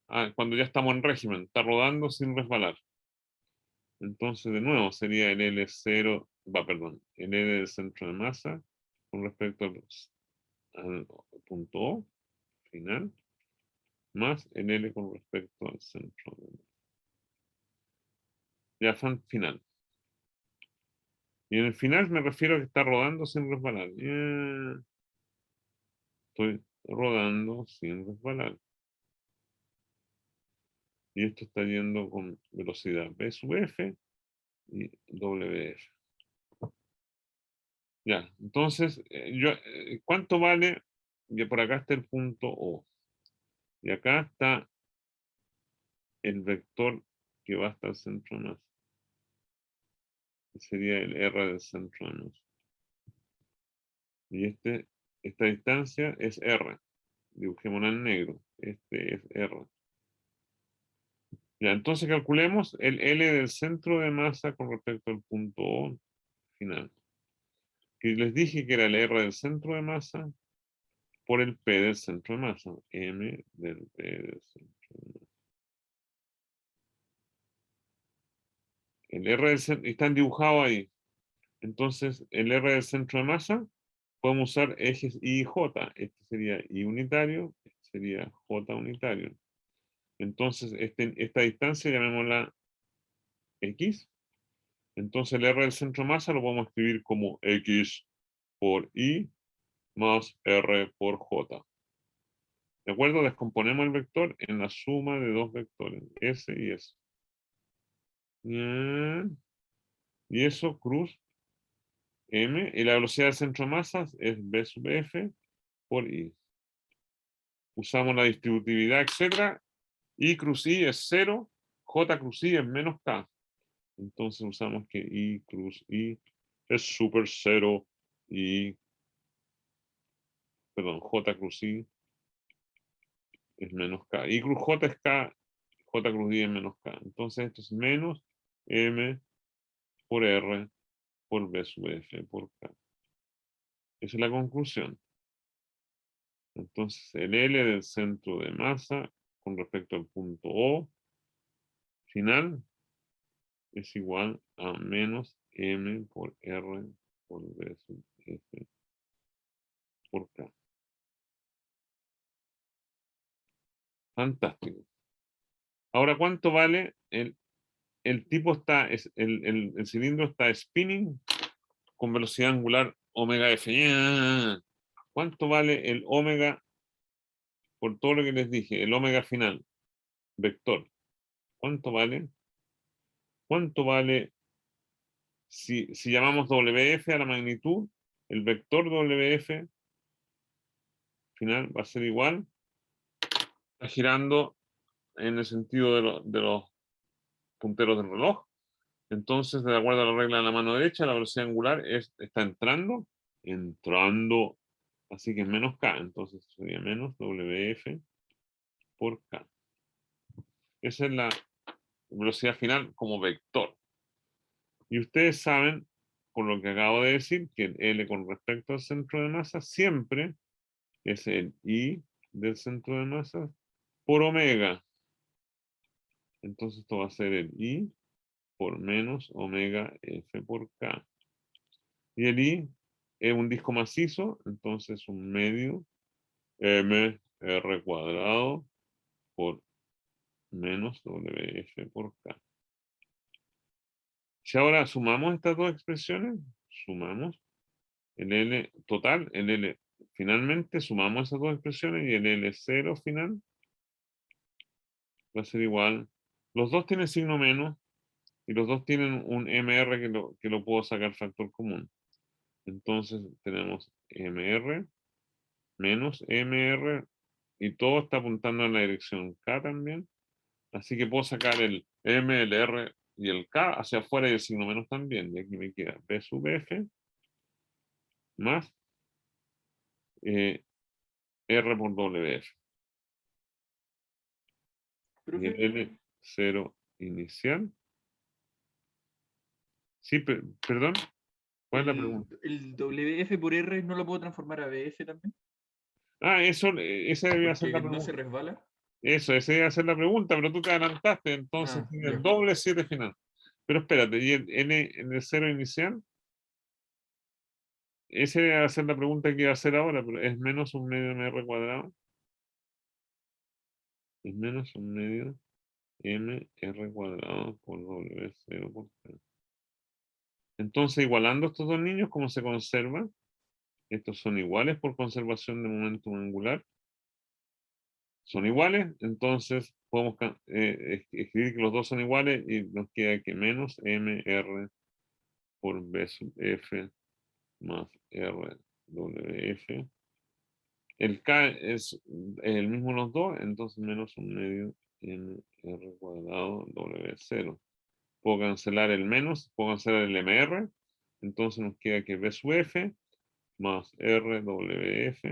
Speaker 1: a cuando ya estamos en régimen, está rodando sin resbalar. Entonces, de nuevo, sería el L0, perdón, el L del centro de masa con respecto al punto O final, más el L con respecto al centro de masa. Ya final. Y en el final me refiero a que está rodando sin resbalar. Estoy rodando sin resbalar. Y esto está yendo con velocidad V sub F y WF. Ya, entonces, ¿cuánto vale? Y por acá está el punto O. Y acá está el vector que va hasta el centro de masa. Que sería el R del centro de masa. Y esta distancia es R. Dibujémosla en negro. Este es R. Ya, entonces calculemos el L del centro de masa con respecto al punto O final. Que les dije que era el R del centro de masa por el P del centro de masa. M del P del centro de masa. El R del centro, están dibujados ahí. Entonces, el R del centro de masa, podemos usar ejes I y J. Este sería I unitario, este sería J unitario. Entonces, esta distancia llamémosla X. Entonces, el R del centro de masa lo podemos escribir como X por I más R por J. ¿De acuerdo? Descomponemos el vector en la suma de dos vectores, S y S. Y eso, cruz M, y la velocidad del centro de masas es V sub F por I. Usamos la distributividad, etc. I cruz I es 0, J cruz I es menos K. Entonces usamos que I cruz I es super 0 y, perdón, J cruz I es menos K. I cruz J es K, J cruz I es menos K. Entonces esto es menos M por R por V sub F por K. Esa es la conclusión. Entonces el L del centro de masa con respecto al punto O final es igual a menos M por R por V sub F por K. Fantástico. Ahora, ¿cuánto vale el tipo está, el cilindro está spinning con velocidad angular omega F? ¿Cuánto vale el omega por todo lo que les dije? El omega final, vector. ¿Cuánto vale? ¿Cuánto vale si llamamos WF a la magnitud? El vector WF final va a ser igual. Está girando en el sentido de los punteros del reloj. Entonces, de acuerdo a la regla de la mano derecha, la velocidad angular está entrando, así que es menos K. Entonces sería menos WF por K. Esa es la velocidad final como vector. Y ustedes saben, por lo que acabo de decir, que el L con respecto al centro de masa siempre es el I del centro de masa por omega. Entonces esto va a ser el I por menos omega F por K. Y el I es un disco macizo, entonces un medio M R cuadrado por menos WF por K. Si ahora sumamos estas dos expresiones, sumamos el L total, el L finalmente, sumamos esas dos expresiones y el L0 final va a ser igual. Los dos tienen signo menos y los dos tienen un MR que lo puedo sacar factor común. Entonces tenemos MR menos MR y todo está apuntando en la dirección K también. Así que puedo sacar el M, el R y el K hacia afuera y el signo menos también. Y aquí me queda B sub F más R por WF. Y el
Speaker 3: Profe,
Speaker 1: N0 inicial. Sí, perdón. ¿Cuál es la pregunta?
Speaker 3: el WF por R no lo puedo transformar a BF también,
Speaker 1: Ah, esa debía ser la
Speaker 3: porque no se
Speaker 1: pregunta.
Speaker 3: resbala.
Speaker 1: Eso, esa debe ser la pregunta, pero tú te adelantaste, entonces
Speaker 3: Ah,
Speaker 1: tiene el
Speaker 3: ya.
Speaker 1: doble 7 final. Pero espérate, ¿y el N en el 0 inicial? Esa debe ser la pregunta que iba a hacer ahora, pero es menos un medio MR cuadrado. Es menos un medio MR cuadrado por W0 por 3. Entonces, igualando estos dos niños, ¿cómo se conserva? Estos son iguales por conservación de momentum angular. Son iguales, entonces podemos escribir que los dos son iguales y nos queda que menos MR por B sub F más RWF. El K es el mismo en los dos, entonces menos un medio MR cuadrado W0. Puedo cancelar el menos, puedo cancelar el MR, entonces nos queda que B sub F más RWF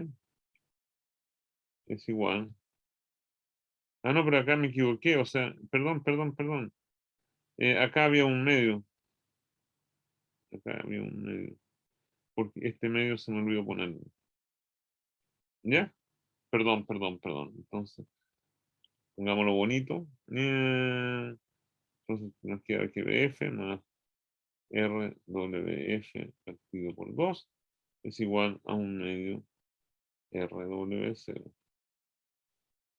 Speaker 1: es igual. Ah, no, pero acá me equivoqué, o sea, perdón. Acá había un medio. Acá había un medio. Porque este medio se me olvidó ponerlo. ¿Ya? Perdón. Entonces, pongámoslo bonito. Entonces nos queda que BF más RWF partido por 2 es igual a un medio RW0.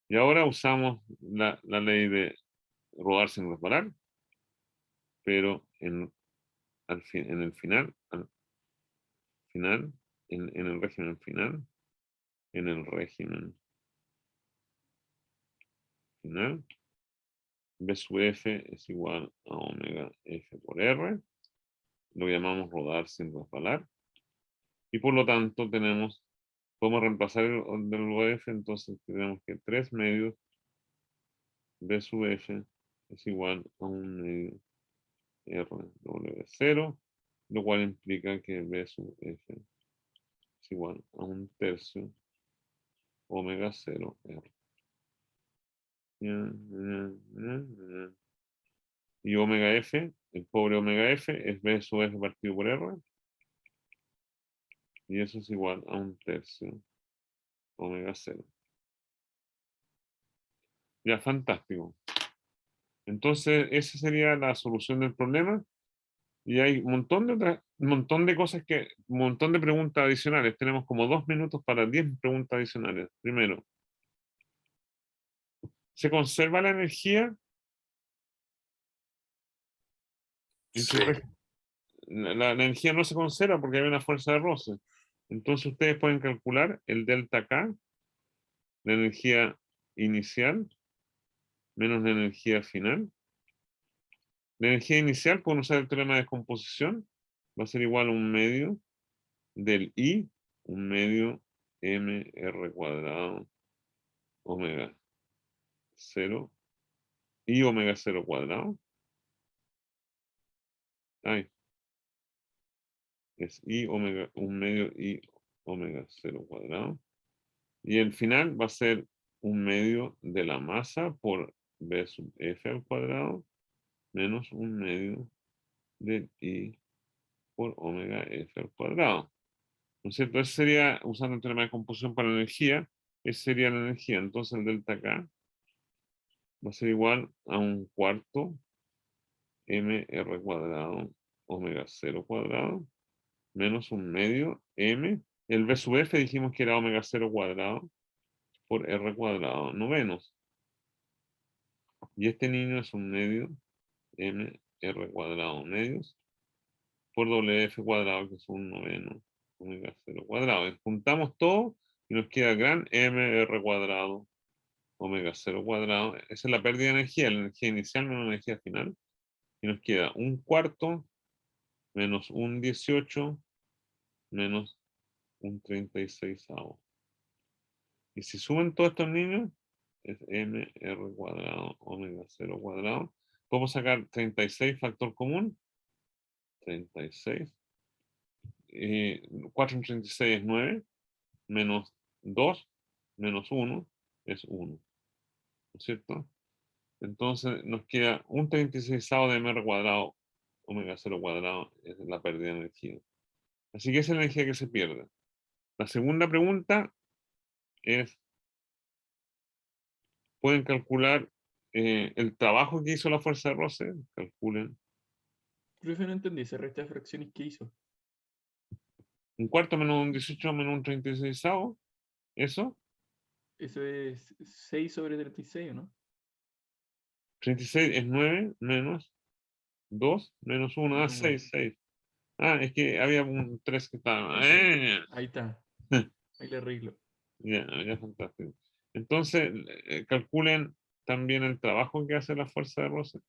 Speaker 1: Y ahora usamos la ley de rodar sin resbalar, pero en el final, en el régimen final, en el régimen final, B sub F es igual a omega F por R. Lo llamamos rodar sin resbalar. Y por lo tanto podemos reemplazar el del UF, entonces tenemos que 3 medios B sub F es igual a un medio RW0, lo cual implica que B sub F es igual a un tercio omega 0 R. Y omega F, el pobre omega F, es B sub F partido por R. Y eso es igual a un tercio omega 0. Ya, fantástico. Entonces, esa sería la solución del problema. Y hay un montón de cosas un montón de preguntas adicionales. Tenemos como 2 minutos para 10 preguntas adicionales. Primero, ¿se conserva la energía?
Speaker 2: Sí.
Speaker 1: La energía no se conserva porque hay una fuerza de roce. Entonces ustedes pueden calcular el delta K, la energía inicial, menos la energía final. La energía inicial, pueden usar el teorema de descomposición, va a ser igual a un medio del I, un medio mr cuadrado omega 0 y omega 0 cuadrado. Ay, es I omega, un medio I omega 0 cuadrado. Y el final va a ser un medio de la masa por B sub F al cuadrado menos un medio de I por omega F al cuadrado. ¿No es cierto? Ese sería, usando el teorema de composición para la energía, esa sería la energía. Entonces el delta K va a ser igual a un cuarto mr cuadrado omega 0 cuadrado menos un medio m. El B sub F dijimos que era omega 0 cuadrado por R cuadrado novenos. Y este niño es un medio mr cuadrado medios por WF cuadrado, que es un noveno omega 0 cuadrado. Y juntamos todo y nos queda gran mr cuadrado omega 0 cuadrado. Esa es la pérdida de energía, la energía inicial menos la energía final. Y nos queda un cuarto menos un 18 menos un 36avo. Y si suben todos estos niños, es mr cuadrado omega 0 cuadrado. Podemos sacar 36 factor común. 36. 4 en 36 es 9. Menos 2 menos 1 es 1. ¿No es cierto? Entonces nos queda un 36avo de m cuadrado, omega 0 cuadrado, es la pérdida de energía. Así que esa es la energía que se pierde. La segunda pregunta es, ¿pueden calcular el trabajo que hizo la fuerza de roce? Calculen.
Speaker 3: Profe, no entendí esa recta de fracciones que hizo.
Speaker 1: Un cuarto menos un 18 menos un 36avo. ¿Eso?
Speaker 3: Eso es 6 sobre 36, ¿o no?
Speaker 1: 36 es 9 menos 2 menos 1,
Speaker 3: Menos
Speaker 1: 6, 6. Ah, es que había un 3 que estaba.
Speaker 3: Ahí está. Ahí le arreglo.
Speaker 1: Ya, ya, fantástico. Entonces, calculen también el trabajo que hace la fuerza de roce.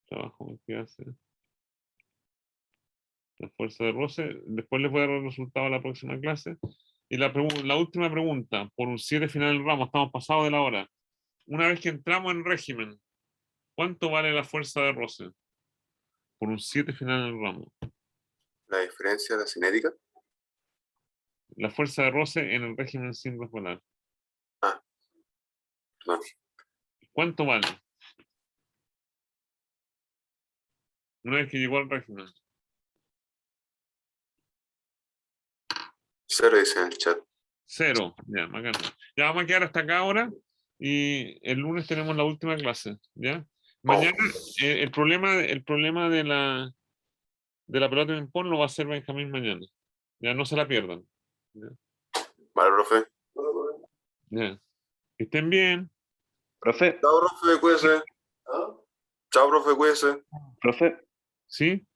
Speaker 1: Trabajo que hace la fuerza de roce. Después les voy a dar el resultado a la próxima clase. Y la última pregunta, por un 7 final del ramo, estamos pasados de la hora. Una vez que entramos en régimen, ¿cuánto vale la fuerza de roce? Por un 7 final del ramo.
Speaker 7: La diferencia de la cinética.
Speaker 1: La fuerza de roce en el régimen sin resbalar.
Speaker 7: No.
Speaker 1: ¿Cuánto vale? Una vez que llegó al régimen.
Speaker 7: 0 dice en el chat.
Speaker 1: 0. Ya, bacán. Ya vamos a quedar hasta acá ahora. Y el lunes tenemos la última clase. ¿Ya? Mañana el problema de la pelota de ping-pong lo va a hacer Benjamín mañana. Ya no se la pierdan. ¿Ya?
Speaker 7: Vale, profe.
Speaker 1: Ya. Que estén bien.
Speaker 8: Profe,
Speaker 7: Chao, profe, cuídese. Chao, profe, cuídese.
Speaker 8: profe,
Speaker 1: ¿Sí?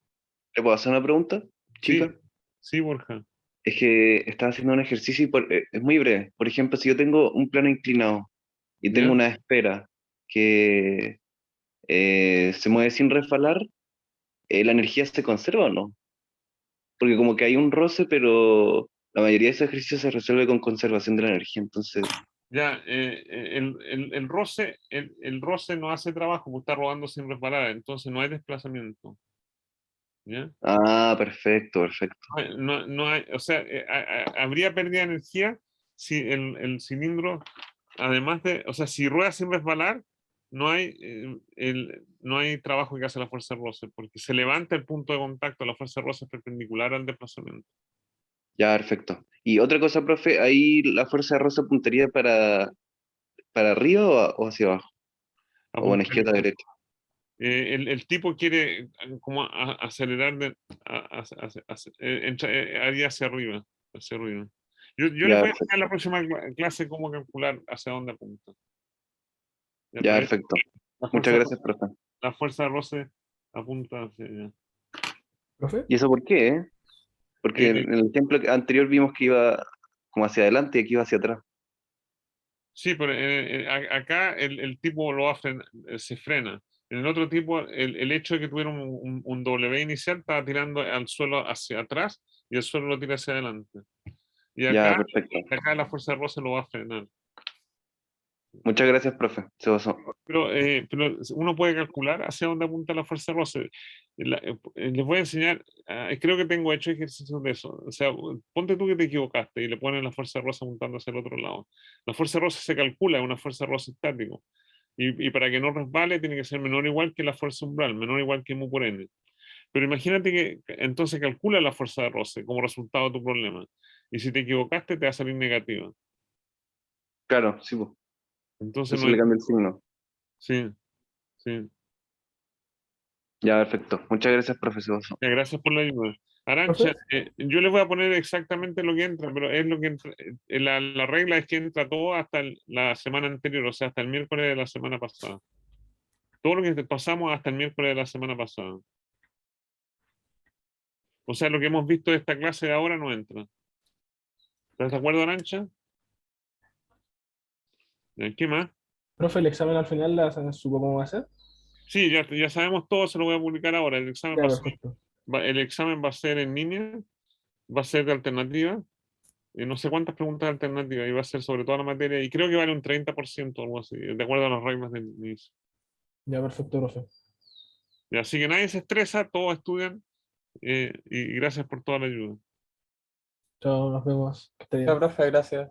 Speaker 8: ¿le puedo hacer una pregunta, chica?
Speaker 1: Sí, sí, Borja.
Speaker 8: Es que estaba haciendo un ejercicio y es muy breve. Por ejemplo, si yo tengo un plano inclinado y tengo
Speaker 1: ¿Ya?
Speaker 8: una esfera que se mueve sin resbalar, ¿la energía se conserva o no? Porque como que hay un roce, pero la mayoría de esos ejercicios se resuelve con conservación de la energía. Entonces,
Speaker 1: Ya, el roce no hace trabajo, porque está rodando sin resbalar, entonces no hay desplazamiento. ¿Ya?
Speaker 8: perfecto, perfecto.
Speaker 1: No hay, o sea, habría pérdida de energía si el cilindro, además de, o sea, si rueda sin resbalar, no hay, no hay trabajo que hace la fuerza de roce, porque se levanta el punto de contacto, la fuerza de roce es perpendicular al desplazamiento.
Speaker 8: Ya, perfecto. Y otra cosa, profe, ¿ahí la fuerza de roce apuntaría para arriba o hacia abajo? O bueno, izquierda, derecha.
Speaker 1: El tipo quiere como acelerar haría hacia arriba, hacia arriba. Yo les
Speaker 8: Ya,
Speaker 1: voy a
Speaker 8: perfecto.
Speaker 1: enseñar en la próxima clase cómo calcular hacia dónde apunta. Ya,
Speaker 8: Ya,
Speaker 1: pero
Speaker 8: perfecto.
Speaker 1: la
Speaker 8: Muchas
Speaker 1: fuerza,
Speaker 8: gracias, profe.
Speaker 1: la fuerza de roce apunta hacia allá.
Speaker 4: ¿Profe?
Speaker 8: ¿Y eso por qué? Porque
Speaker 1: Eh,
Speaker 8: en el ejemplo anterior vimos que iba como hacia adelante y aquí iba hacia atrás.
Speaker 1: sí, pero acá el tipo lo va a se frena. En el otro tipo, el hecho de que tuviera un W inicial estaba tirando al suelo hacia atrás y el suelo lo tira hacia adelante. Y
Speaker 8: Ya,
Speaker 1: acá
Speaker 8: perfecto.
Speaker 1: la fuerza de roce lo va a frenar.
Speaker 8: Muchas gracias, profe. Se basó.
Speaker 1: Pero uno puede calcular hacia dónde apunta la fuerza de roce. Les voy a enseñar, creo que tengo hecho ejercicios de eso. O sea, ponte tú que te equivocaste y le pones la fuerza de roce apuntando hacia el otro lado. La fuerza de roce se calcula, es una fuerza de roce estático. Y para que no resbale tiene que ser menor o igual que la fuerza umbral, menor o igual que mu por n. Pero imagínate que entonces calcula la fuerza de roce como resultado de tu problema. Y si te equivocaste te va a salir negativa.
Speaker 8: Claro, sí, pues.
Speaker 1: Entonces
Speaker 8: Entonces
Speaker 1: no
Speaker 8: le
Speaker 1: hay...
Speaker 8: cambio el signo.
Speaker 1: Sí, sí.
Speaker 8: Ya, perfecto. Muchas gracias, profe. Se basó.
Speaker 1: Ya, gracias por la ayuda. Arancha,
Speaker 4: ¿Profe?
Speaker 1: yo les voy a poner exactamente lo que entra, pero es lo que entra, la regla es que entra todo hasta la semana anterior, o sea, hasta el miércoles de la semana pasada. Todo lo que pasamos hasta el miércoles de la semana pasada. O sea, lo que hemos visto de esta clase de ahora no entra. ¿Estás de acuerdo, Arancha? ¿Qué más?
Speaker 4: ¿Profe, el examen al final supo cómo va a ser?
Speaker 1: Sí, ya sabemos todo, se lo voy a publicar ahora.
Speaker 4: Ya, perfecto.
Speaker 1: El examen va a ser en línea, va a ser de alternativa. No sé cuántas preguntas alternativas, y va a ser sobre toda la materia, y creo que vale un 30% o algo así, de acuerdo a las reglas del MIS.
Speaker 4: Ya, perfecto, profe.
Speaker 1: Y así que nadie se estresa, todos estudian, y gracias por toda la ayuda.
Speaker 4: Chao, nos vemos. Que esté bien.
Speaker 2: Chao, profe, gracias.